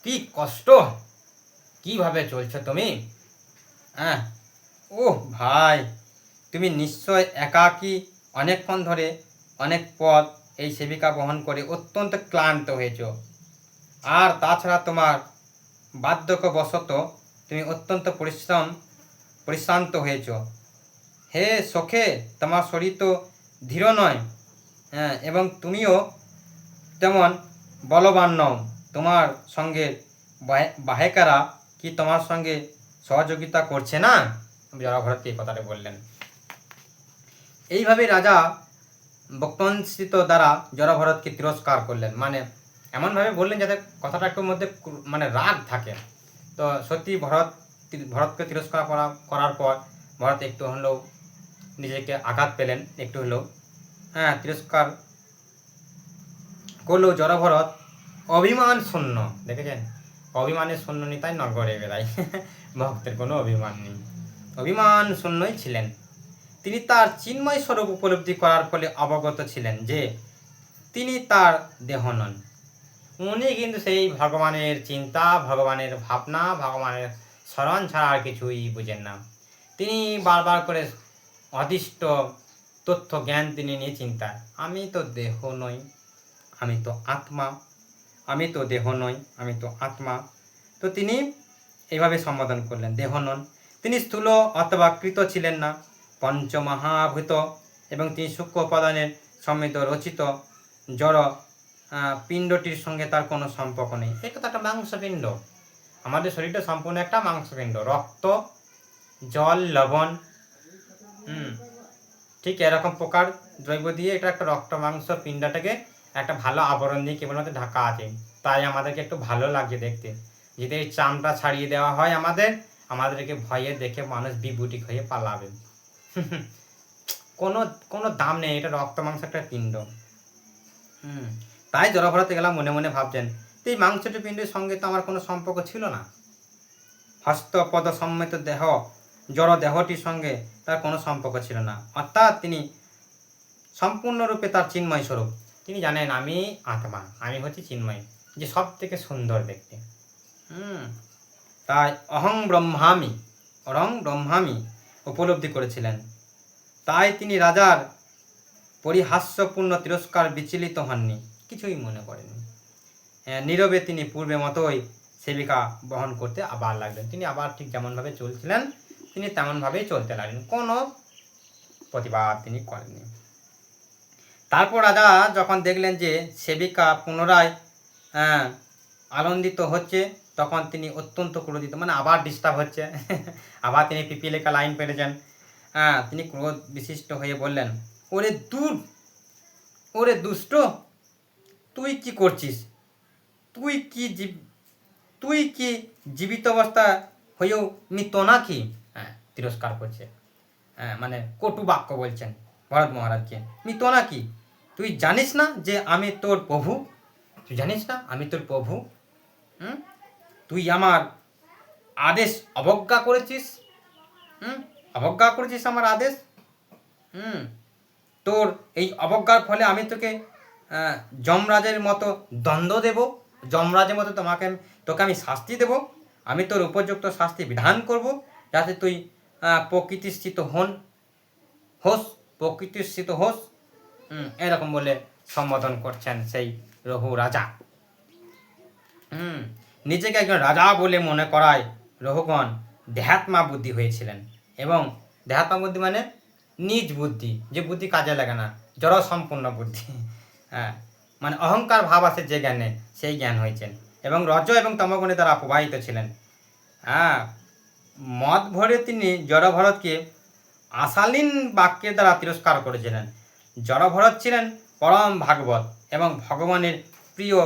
কি কষ্ট, কিভাবে চলছো তুমি, হ্যাঁ ও ভাই, তুমি নিশ্চয় একাকী অনেকক্ষণ ধরে অনেক পথ এই সেবিকা বহন করে অত্যন্ত ক্লান্ত হয়েছ, আর তাছাড়া তোমার বার্ধক্যবশত তুমি অত্যন্ত পরিশ্রান্ত হয়েছ। হে সখে, তোমার শরীর তো ধীর নয়, হ্যাঁ এবং তুমিও তেমন বলবান নও, তোমার সঙ্গে বাহেকারা কি তোমার সঙ্গে সহযোগিতা করছে না? জড়ভরতকে এই কথাটা বললেন। এইভাবে রাজা বক্তঞ্চিত দ্বারা জড়ভরতকে তিরস্কার করলেন, মানে এমনভাবে বললেন যাতে কথাটা একটু মধ্যে মানে রাগ থাকে। তো সত্যি ভরতকে তিরস্কার করার পর ভরত একটু হলেও নিজেকে আঘাত পেলেন, একটু হলেও, হ্যাঁ তিরস্কার করলেও জড়ভরত অভিমান শূন্য, দেখেছেন অভিমানের শূন্য নিতাই নগরে বেড়ায়। ভক্তের কোনো অভিমান নেই, অভিমান শূন্যই ছিলেন। তিনি তার চিন্ময় স্বরূপ উপলব্ধি করার ফলে অবগত ছিলেন যে তিনি তার দেহ নন। উনি কিন্তু সেই ভগবানের চিন্তা, ভগবানের ভাবনা, ভগবানের স্মরণ ছাড়া আর কিছুই বুঝেন না। তিনি বারবার করে অদৃষ্ট তথ্য জ্ঞান তিনি নিয়ে চিন্তা, আমি তো দেহ নই, আমি তো আত্মা, আমি তো দেহ নই, আমি তো আত্মা। তো তিনি এইভাবে সম্বোধন করলেন, দেহ নন। তিনি স্থূল অথবা কৃত ছিলেন না, পঞ্চমহাভূত এবং তিনি সূক্ষ্ম উপাদানের সমৃদ্ধ রচিত জড় পিণ্ডটির সঙ্গে তার কোনো সম্পর্ক নেই। এটা তো একটা মাংসপিণ্ড, আমাদের শরীরটা সম্পূর্ণ একটা মাংসপিণ্ড, রক্ত জল লবণ, ঠিক এরকম প্রকার দ্রব্য দিয়ে এটা একটা রক্ত মাংস পিণ্ডটাকে একটা ভালো আবরণ দিয়ে কেবলমাত্র ঢাকা আছে, তাই আমাদেরকে একটু ভালো লাগছে দেখতে। যদি এই চামড়া ছাড়িয়ে দেওয়া হয় আমাদেরকে ভয়ে দেখে মানুষ বিভূতি হয়ে পালাবে। কোনো দাম নেই, এটা রক্ত মাংস একটা পিণ্ড। তাই জড়ভরত গেলাম মনে মনে ভাবছেন, এই মাংসটি পিণ্ডের সঙ্গে তো আমার কোনো সম্পর্ক ছিল না। হস্তপদ সম্মিত দেহ জড় দেহটির সঙ্গে তার কোনো সম্পর্ক ছিল না, অর্থাৎ তিনি সম্পূর্ণরূপে তার চিন্ময় স্বরূপ। তিনি জানেন আমি আত্মা, আমি হচ্ছি চিন্ময়, যে সব থেকে সুন্দর দেখতে। তাই অহং ব্রহ্মামি উপলব্ধি করেছিলেন। তাই তিনি রাজার পরিহাস্যপূর্ণ তিরস্কার বিচলিত হননি, কিছুই মনে করেননি। নীরবে তিনি পূর্বে মতোই সেবিকা বহন করতে আবার লাগলেন। তিনি আবার ঠিক যেমনভাবে চলছিলেন তিনি তেমনভাবেই চলতে লাগলেন, কোনো প্রতিবাদ তিনি করেননি। তারপর রাজা যখন দেখলেন যে সেবিকা পুনরায় আনন্দিত হচ্ছে, তখন তিনি অত্যন্ত ক্রোধিত, মানে আবার ডিস্টার্ব হচ্ছে আবার তিনি পিপিলিকা লাইন পেরেছেন। তিনি ক্রোধ বিশিষ্ট হয়ে বললেন, ওরে দুষ্ট, তুই কি করছিস? তুই কি জীবিত অবস্থা হয়েও মৃত নাকি? তিরস্কার করছে, মানে কটু বাক্য বলছেন ভরত মহারাজকে। মৃত নাকি? তুই জানিস না যে আমি তোর প্রভু? তুই জানিস না আমি তোর প্রভু? তুই আমার আদেশ অবজ্ঞা করেছিস, অবজ্ঞা করেছিস আমার আদেশ। তোর এই অবজ্ঞার ফলে আমি তোকে যমরাজের মতো দণ্ড দেব, যমরাজের মতো তোকে আমি শাস্তি দেব, আমি তোর উপযুক্ত শাস্তি বিধান করব, যাতে তুই প্রকৃতিস্থিত হোস। এরকম বলে সম্বোধন করছেন সেই রঘু রাজা। নিজেকে একজন রাজা বলে মনে করায় রঘুগণ দেহাত্মা বুদ্ধি হয়েছিলেন, এবং দেহাত্মা বুদ্ধি মানে নিজ বুদ্ধি, যে বুদ্ধি কাজে লাগে না, জড় সম্পূর্ণ বুদ্ধি। মানে অহংকার ভাব আছে যে জ্ঞানে, সেই জ্ঞান হয়েছেন, এবং রজ এবং তমগুণে দ্বারা প্রবাহিত ছিলেন। মদ ভরে তিনি জড়ভরতকে আশালীন বাক্যের দ্বারা তিরস্কার করেছিলেন। জড়ভরত ছিলেন পরম ভাগবত এবং ভগবানের প্রিয়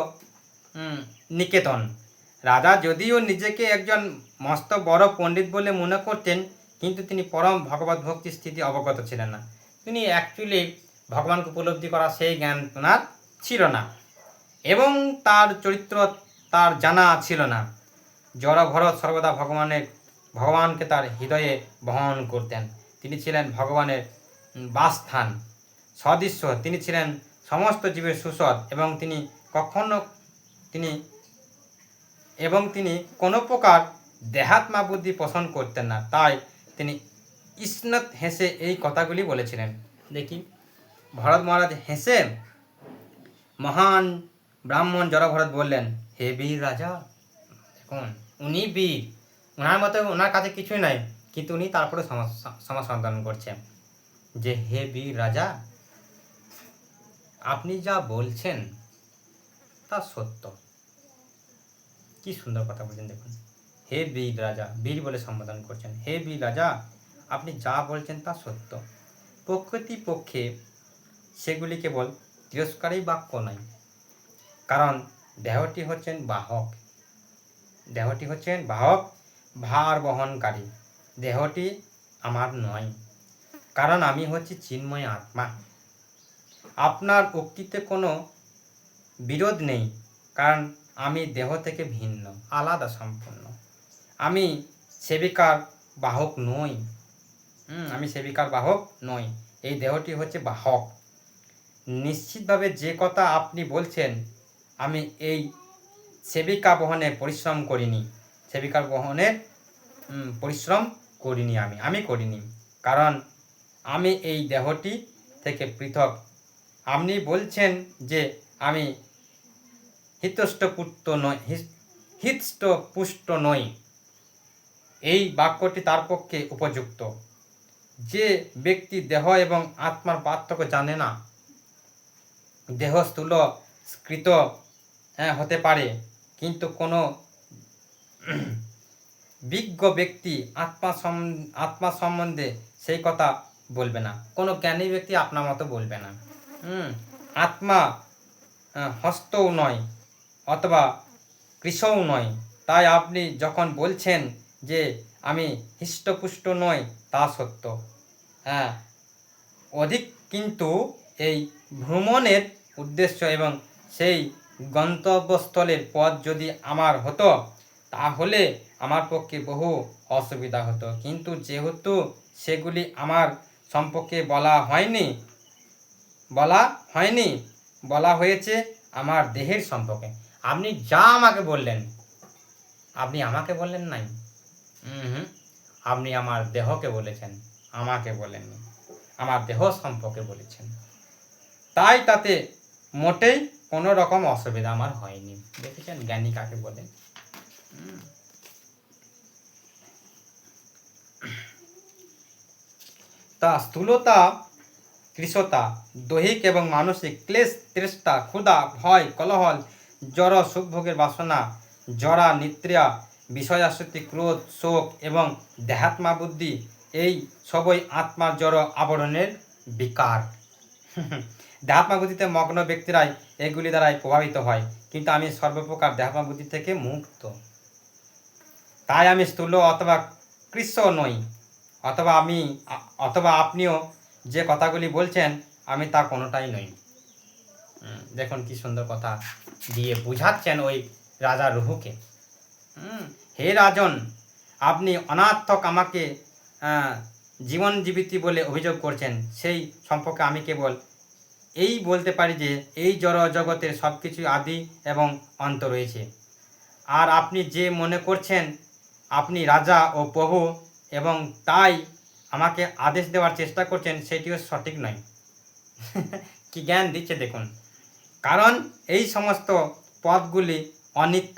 নিকেতন। রাজা যদিও নিজেকে একজন মস্ত বড় পণ্ডিত বলে মনে করতেন, কিন্তু তিনি পরম ভগবত ভক্তির স্থিতি অবগত ছিলেন না। তিনি অ্যাকচুয়ালি ভগবানকে উপলব্ধি করা সেই জ্ঞান তাঁর ছিল না, এবং তার চরিত্র তার জানা ছিল না। জড়ভরত সর্বদা ভগবানকে তার হৃদয়ে বহন করতেন। তিনি ছিলেন ভগবানের বাসস্থান সদৃশ্য, তিনি ছিলেন সমস্ত জীবের সুসদ, এবং তিনি কোনো প্রকার দেহাত্মা বুদ্ধি পোষণ করতেন না। তাই তিনি ঈষৎ হেসে এই কথাগুলি বলেছিলেন। দেখি, ভরত মহারাজ হেসে মহান ব্রাহ্মণ জড়ভরত বললেন, হে বীর রাজা। দেখুন, উনি বীর, ওনার মতো ওনার কাছে কিছুই নাই, কিন্তু উনি তারপরে সমাসন্ধান করছেন যে হে বীর রাজা, আপনি যা বলছেন তা সত্য। কি সুন্দর কথা বলছেন দেখুন, হে বীর রাজা, বীর বলে সম্বোধন করছেন। হে বীর রাজা, আপনি যা বলছেন তা সত্য। প্রকৃতি পক্ষে সেগুলি কেবল তিরস্কারী বাক্য নয়, কারণ দেহটি হচ্ছেন বাহক, ভার বহনকারী। দেহটি আমার নয়, কারণ আমি হচ্ছি চিন্ময় আত্মা। আপনার উক্তিতে কোনো বিরোধ নেই, কারণ আমি দেহ থেকে ভিন্ন, আলাদা সম্পূর্ণ। আমি সেবিকার বাহক নই, এই দেহটি হচ্ছে বাহক। নিশ্চিতভাবে যে কথা আপনি বলছেন, আমি এই সেবিকা বহনের পরিশ্রম করিনি, আমি করিনি, কারণ আমি এই দেহটি থেকে পৃথক। আপনি বলছেন যে আমি হৃষ্টপুষ্ট নই, এই বাক্যটি তার পক্ষে উপযুক্ত। যে ব্যক্তি দেহ এবং আত্মার পার্থক্য জানে না, দেহ স্থূল স্কৃত হতে পারে, কিন্তু কোনো বিজ্ঞ ব্যক্তি আত্মা সম্বন্ধে সেই কথা বলবে না, কোনো জ্ঞানী ব্যক্তি আপনার মতো বলবে না। আত্মা হস্তও নয় অথবা কৃশও নয়। তাই আপনি যখন বলছেন যে আমি হৃষ্টপুষ্ট নই, তা সত্য। অধিক কিন্তু এই ভ্রমণের উদ্দেশ্য এবং সেই গন্তব্যস্থলের পথ যদি আমার হতো তাহলে আমার পক্ষে বহু অসুবিধা হতো, কিন্তু যেহেতু সেগুলি আমার সম্পর্কে বলা হয়েছে আমার দেহের সম্পর্কে। আপনি যা আমাকে বললেন, আপনি আমাকে বললেন নাই, আপনি আমার দেহকে বলেছেন, আমাকে বলেননি, আমার দেহ সম্পর্কে বলেছেন। তাই তাতে মোটেই কোনো রকম অসুবিধা আমার হয়নি। দেখেছেন জ্ঞানী কাকে বলে। তা স্থূলতা, কৃশতা, দৈহিক এবং মানসিক ক্লেশ, তৃষ্ণা, ক্ষুধা, ভয়, কলহল, জড় সুখভোগের বাসনা, জরা, নিদ্রা, বিষয়াসক্তি, ক্রোধ, শোক এবং দেহাত্মা বুদ্ধি, এই সবই আত্মার জড় আবরণের বিকার। দেহাত্মা বুদ্ধিতে মগ্ন ব্যক্তিরাই এগুলি দ্বারাই প্রভাবিত হয়, কিন্তু আমি সর্বপ্রকার দেহাত্মা বুদ্ধি থেকে মুক্ত। তাই আমি স্থূল অথবা কৃশ নই, অথবা আপনিও যে কথাগুলি বলছেন আমি তা কোনোটাই নই। দেখুন কি সুন্দর কথা দিয়ে বুঝাচ্ছেন ওই রাজা রুহুকে। হে রাজন, আপনি অনার্থক আমাকে জীবনজীবিত বলে অভিযোগ করছেন। সেই সম্পর্কে আমি কেবল এই বলতে পারি যে এই জড় জগতের সব কিছুই আদি এবং অন্ত রয়েছে। আর আপনি যে মনে করছেন আপনি রাজা ও প্রভু এবং তাই আমাকে আদেশ দেওয়ার চেষ্টা করছেন, সেটিও সঠিক নয়। কি জ্ঞান দিচ্ছে দেখুন। কারণ এই সমস্ত পদগুলি অনিত্য।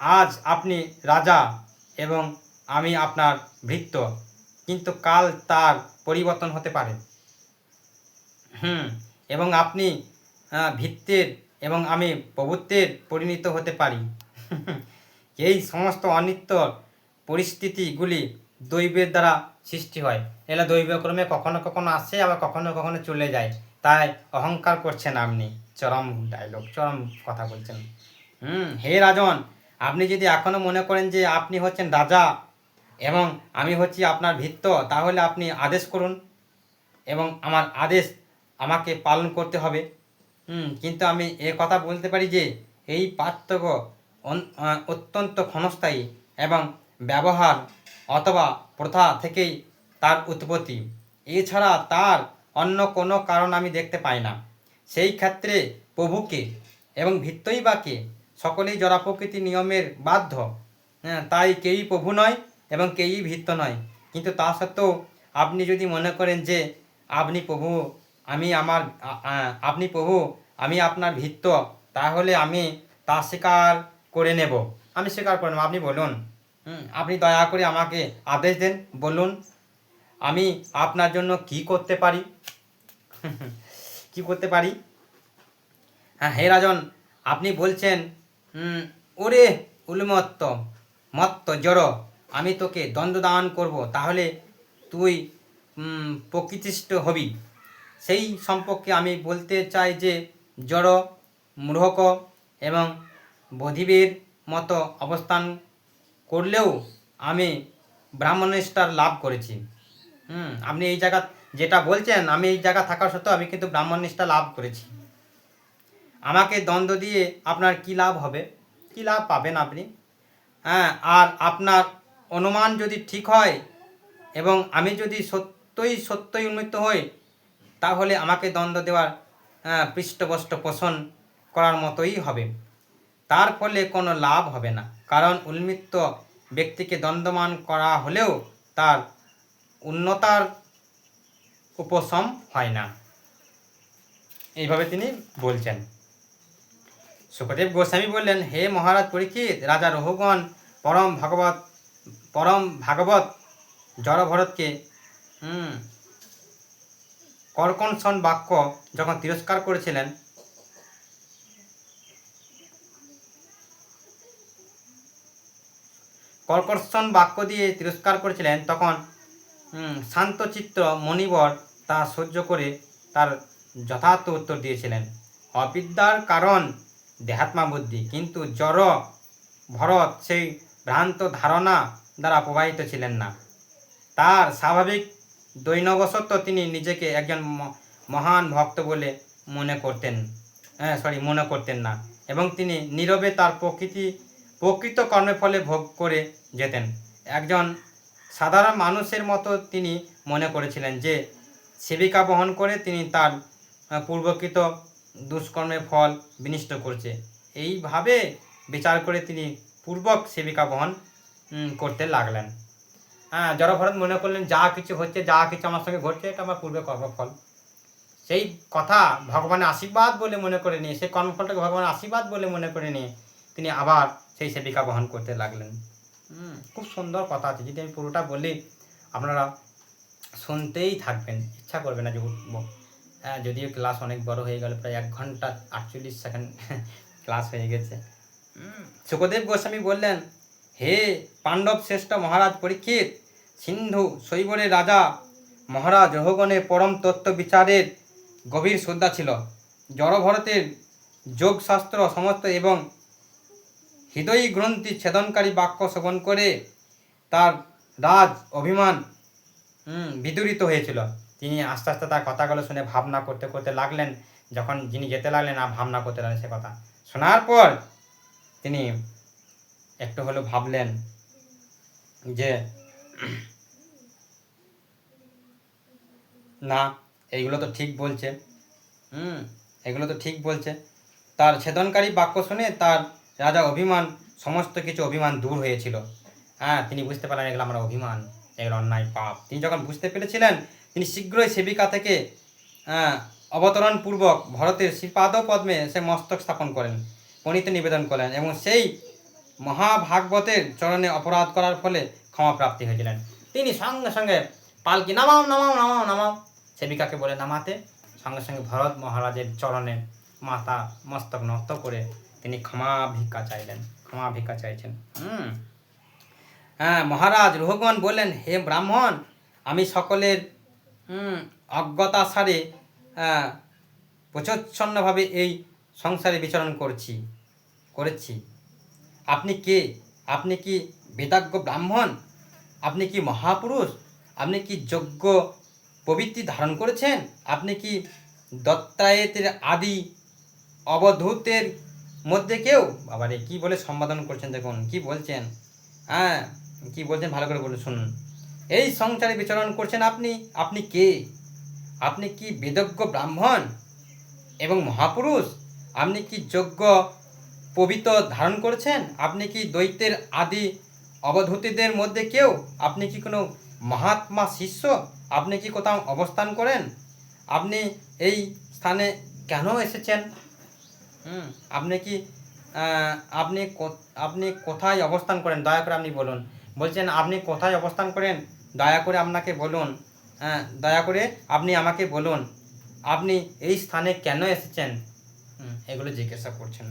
আজ আপনি রাজা এবং আমি আপনার ভৃত্য, কিন্তু কাল তার পরিবর্তন হতে পারে। এবং আপনি ভৃত্যের এবং আমি প্রভুত্বের পরিণত হতে পারি। এই সমস্ত অনিত্য পরিস্থিতিগুলি দৈবের দ্বারা সৃষ্টি হয়। এলা দৈবক্রমে কখনো কখনো আসে, আবার কখনো কখনো চলে যায়। তাই অহংকার করছেন আপনি। চরম ডায়লগ, চরম কথা বলছেন। হে রাজন, আপনি যদি এখনও মনে করেন যে আপনি হচ্ছেন রাজা এবং আমি হচ্ছি আপনার ভৃত্য, তাহলে আপনি আদেশ করুন এবং আমার আদেশ আমাকে পালন করতে হবে। কিন্তু আমি এ কথা বলতে পারি যে এই পার্থক্য অত্যন্ত ক্ষণস্থায়ী এবং ব্যবহার অথবা প্রথা থেকেই তার উৎপত্তি। এছাড়া তার অন্য কোনো কারণ আমি দেখতে পাই না। সেই ক্ষেত্রে প্রভুকে এবং ভৃত্যই বাকে, সকলেই জড়া প্রকৃতি নিয়মের বাধ্য। তাই কেউই প্রভু নয় এবং কেউই ভৃত্য নয়। কিন্তু তা সত্ত্বেও আপনি যদি মনে করেন যে আপনি প্রভু আমি আপনার ভৃত্য, তাহলে আমি তা স্বীকার করে নেব। আপনি বলুন, আপনি দয়া করে আমাকে আদেশ দেন, বলুন আমি আপনার জন্য কি করতে পারি। কি করতে পারি? হে রাজন, আপনি বলছেন ওরে মত্ত জড়, আমি তোকে দণ্ডদান করব, তাহলে তুই প্রকৃতিষ্ঠ হবি। সেই সম্পর্কে আমি বলতে চাই যে জড়, মূঢ়ক এবং বধিবের মতো অবস্থান করলেও আমি ব্রাহ্মণনিষ্ঠার লাভ করেছি। আপনি এই জায়গা যেটা বলছেন, আমি এই জায়গা থাকা সত্ত্বেও আমি কিন্তু ব্রাহ্মণনিষ্ঠা লাভ করেছি। আমাকে দ্বন্দ্ব দিয়ে আপনার কি লাভ হবে? কি লাভ পাবেন আপনি? আর আপনার অনুমান যদি ঠিক হয় এবং আমি যদি সত্যই উন্মুক্ত হই, তাহলে আমাকে দ্বন্দ্ব দেওয়ার পৃষ্ঠপোষক পোষণ করার মতোই হবে। তার ফলে কোনো লাভ হবে না, কারণ উন্মুক্ত ব্যক্তিকে দ্বন্দ্বমান করা হলেও তার উন্নতার উপশম হয় না। এইভাবে তিনি বলছেন। সুখদেব গোস্বামী বললেন, হে মহারাজ পরীক্ষিত, রাজা রঘুগণ পরম ভাগবত জড় ভরতকে কর্কশন বাক্য যখন তিরস্কার করেছিলেন, কর্কশন বাক্য দিয়ে তিরস্কার করেছিলেন, তখন শান্তচিত্ত মণিবর তা সহ্য করে তার যথার্থ উত্তর দিয়েছিলেন। অবিদ্যার কারণ দেহাত্মা বুদ্ধি, কিন্তু জড় ভরত সেই ভ্রান্ত ধারণা দ্বারা প্রভাবিত ছিলেন না। তার স্বাভাবিক দৈনবশত তিনি নিজেকে একজন মহান ভক্ত বলে মনে করতেন। মনে করতেন না, এবং তিনি নীরবে তার প্রকৃত কর্মের ফলে ভোগ করে যেতেন। একজন সাধারণ মানুষের মতো তিনি মনে করেছিলেন যে সেবিকা বহন করে তিনি তার পূর্বকৃত দুষ্কর্মের ফল বিনিষ্ট করছে। এইভাবে বিচার করে তিনি পূর্বক সেবিকা বহন করতে লাগলেন। জড়ভরত মনে করলেন যা কিছু হচ্ছে, যা কিছু আমার সঙ্গে ঘটছে, এটা আমার পূর্বে কর্মফল। সেই কথা ভগবানের আশীর্বাদ বলে মনে করে নিয়ে, সেই কর্মফলটাকে ভগবানের আশীর্বাদ বলে মনে করে নিয়ে তিনি আবার সেই সেবিকা বহন করতে লাগলেন। খুব সুন্দর কথা আছে, যদি আমি পুরোটা বলি আপনারা শুনতেই থাকবেন, ইচ্ছা করবে না যে উঠবো। যদিও ক্লাস অনেক বড় হয়ে গেল, প্রায় 1 ঘন্টা 48 সেকেন্ড ক্লাস হয়ে গেছে। সুখদেব গোস্বামী বললেন, হে পাণ্ডব শ্রেষ্ঠ মহারাজ পরীক্ষিত, সিন্ধু শৈবরের রাজা মহারাজ রোহগণের পরম তত্ত্ব বিচারের গভীর শ্রদ্ধা ছিল। জড়ভরতের যোগশাস্ত্র সমস্ত এবং হৃদয়ী গ্রন্থি ছেদনকারী বাক্য শ্রবণ করে তার রাজ অভিমান বিদূরিত হয়েছিল। তিনি আস্তে আস্তে তার কথাগুলো শুনে ভাবনা করতে করতে লাগলেন। যখন যিনি যেতে লাগলেন আর ভাবনা করতে লাগলেন, সে কথা শোনার পর তিনি একটু হলেও ভাবলেন যে না, এইগুলো তো ঠিক বলছে, এগুলো তো ঠিক বলছে। তার ছেদনকারী বাক্য শুনে তার রাজা অভিমান, সমস্ত কিছু অভিমান দূর হয়েছিল। তিনি বুঝতে পারলেন এগুলো আমরা অভিমান, এগুলো অন্যায় পাপ। তিনি যখন বুঝতে পেরেছিলেন, তিনি শীঘ্রই সেবিকা থেকে অবতরণপূর্বক ভরতের শ্রীপাদ পদ্মে সে মস্তক স্থাপন করেন, প্রণীত নিবেদন করলেন, এবং সেই মহাভাগবতের চরণে অপরাধ করার ফলে ক্ষমা প্রাপ্তি হয়েছিলেন। তিনি সঙ্গে সঙ্গে পালকি নামাও নামাও নামাও নামাও, সেবিকাকে বলে নামাতে সঙ্গে সঙ্গে ভরত মহারাজের চরণে মাথা মস্তক নত করে তিনি ক্ষমা ভিক্ষা চাইছেন। মহারাজ রোহগণ বললেন, হে ব্রাহ্মণ, আমি সকলের অজ্ঞতাসারে প্রচ্ছন্নভাবে এই সংসারে বিচরণ করেছি। আপনি কে? আপনি কি বেদাজ্ঞ ব্রাহ্মণ? আপনি কি মহাপুরুষ? আপনি কি যোগ্য প্রবৃত্তি ধারণ করেছেন? আপনি কি দত্তায়েতের আদি অবধূতের মধ্যে কেউ? বাবারে কি বলে সম্বোধন করছেন, দেখুন কি বলছেন। কি বলছেন ভালো করে বলে শুনুন। এই সংসারে বিচরণ করছেন আপনি কে? আপনি কি বেদজ্ঞ ব্রাহ্মণ এবং মহাপুরুষ? আপনি কি যোগ্য পবিত্র ধারণ করেছেন? আপনি কি দৈত্যের আদি অবধূতিদের মধ্যে কেউ? আপনি কি কোনো মহাত্মা শিষ্য? আপনি কি কোথাও অবস্থান করেন? আপনি এই স্থানে কেন এসেছেন? আপনি কোথায় অবস্থান করেন, দয়া করে আপনি বলুন। বলছেন আপনি কোথায় অবস্থান করেন, দয়া করে আপনাকে বলুন। দয়া করে আপনি আমাকে বলুন, আপনি এই স্থানে কেন এসেছেন? এগুলো জিজ্ঞাসা করছেন।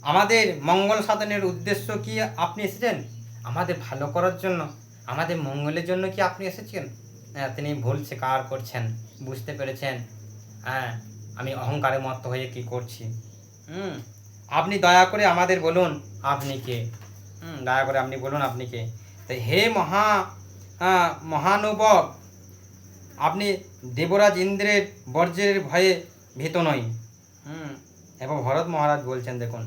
আমাদের মঙ্গল সাধনের উদ্দেশ্য কি আপনি এসেছেন? আমাদের ভালো করার জন্য, আমাদের মঙ্গলের জন্য কি আপনি এসেছেন? তিনি ভুল স্বীকার করছেন, বুঝতে পেরেছেন আমি অহংকারে মত্ত হয়ে কি করছি। আপনি দয়া করে আমাদের বলুন আপনি কে? দয়া করে আপনি বলুন আপনি কে? তাই হে মহানুভব, আপনি দেবরাজ ইন্দ্রের বজ্রের ভয়ে ভীত নই। এবং ভরত মহারাজ বলছেন, দেখুন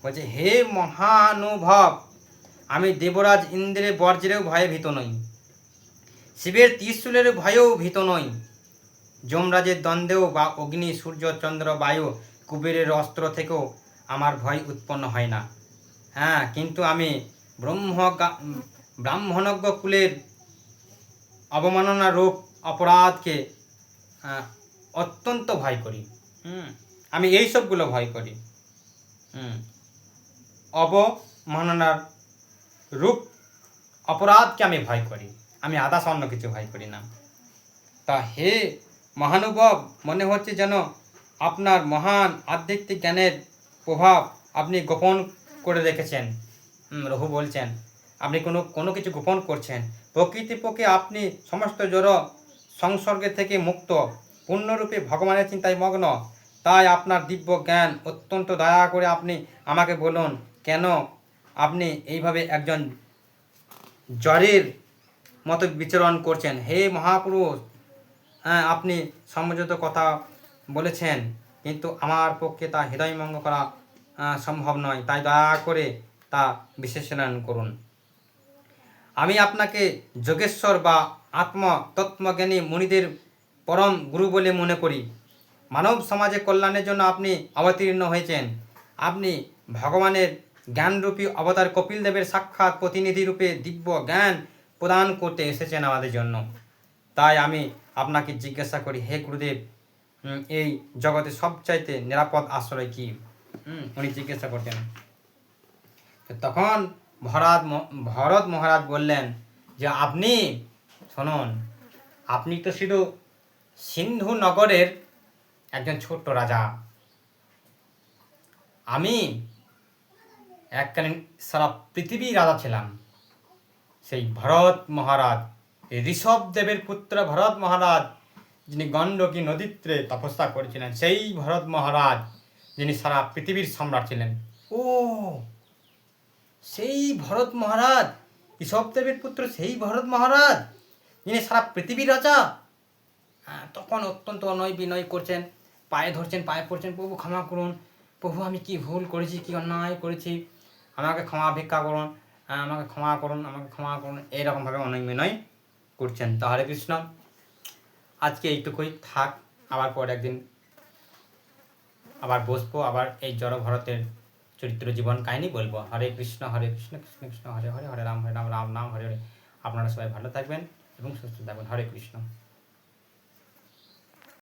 বলছে, হে মহানুভব, আমি দেবরাজ ইন্দ্রের বজ্রেও ভয়ে ভীত নই, শিবের ত্রিশূলের ভয়েও ভীত নই, যমরাজের দ্বন্দ্বেও বা অগ্নি সূর্য চন্দ্র বায়ু কুবেরের অস্ত্র থেকেও আমার ভয় উৎপন্ন হয় না। কিন্তু আমি ব্রাহ্মণজ্ঞ কুলের অবমাননা রূপ অপরাধকে অত্যন্ত ভয় করি। আমি এই সবগুলো ভয় করি। অবমাননার রূপ অপরাধকে আমি ভয় করি, আমি আদাস অন্য কিছু ভয় করি না। তা হে মহানুভব, মনে হচ্ছে যেন আপনার মহান আধ্যাত্মিক জ্ঞানের প্রভাব আপনি গোপন করে রেখেছেন। রঘু বলছেন আপনি কোনো কিছু গোপন করছেন। প্রকৃতিপক্ষে আপনি সমস্ত জড় সংসর্গের থেকে মুক্ত, পূর্ণরূপে ভগবানের চিন্তায় মগ্ন। তাই আপনার দিব্য জ্ঞান অত্যন্ত, দয়া করে আপনি আমাকে বলুন কেন আপনি এইভাবে একজন জ্বরের মতো বিচরণ করছেন। হে মহাপুরুষ, আপনি সমঝোত কথা বলেছেন, কিন্তু আমার পক্ষে তা হৃদয়ঙ্গম করা সম্ভব নয়, তাই দয়া করে তা বিশ্লেষণ করুন। আমি আপনাকে যোগেশ্বর বা তত্ত্বজ্ঞানী মুনিদের পরম গুরু বলে মনে করি। মানব সমাজে কল্যাণের জন্য আপনি অবতীর্ণ হয়েছেন। আপনি ভগবানের জ্ঞানরূপী অবতার কপিল দেবের সাক্ষাৎ প্রতিনিধি রূপে দিব্য জ্ঞান প্রদান করতে এসেছেন আমাদের জন্য। তাই আমি আপনাকে জিজ্ঞাসা করি, হে গুরুদেব, এই জগতে সবচাইতে নিরাপদ আশ্রয় কি? উনি জিজ্ঞাসা করতেন। তখন ভরত মহারাজ বললেন যে আপনি শুনুন, আপনি তো শুধু সিন্ধু নগরের একজন ছোট্ট রাজা। আমি এককালীন সারা পৃথিবীর রাজা ছিলাম। সেই ভরত মহারাজ, ঋষভ দেবের পুত্র ভরত মহারাজ, যিনি গণ্ডকী নদীতে তপস্যা করেছিলেন, সেই ভরত মহারাজ যিনি সারা পৃথিবীর সম্রাট ছিলেন। ও, সেই ভরত মহারাজ, ঋষভদেবের পুত্র সেই ভরত মহারাজ যিনি সারা পৃথিবীর রাজা। তখন অত্যন্ত অনয় বিনয় করছেন, পায়ে ধরছেন, পায়ে পড়ছেন, প্রভু ক্ষমা করুন, প্রভু আমি কি ভুল করেছি, কি অন্যায় করেছি, আমাকে ক্ষমা ভিক্ষা করুন, আমাকে ক্ষমা করুন, আমাকে ক্ষমা করুন, এইরকমভাবে অনয় বিনয় করছেন। তো হরে কৃষ্ণ, আজকে এইটুকুই থাক। আবার পর একদিন আবার বসবো, আবার এই জড় ভরতের চরিত্র জীবন কাহিনী বলবো। হরে কৃষ্ণ কৃষ্ণ কৃষ্ণ হরে হরে, হরে রাম রাম নাম হরে হরে। আপনারা সবাই ভালো থাকবেন এবং সুস্থ থাকবেন। হরে কৃষ্ণ।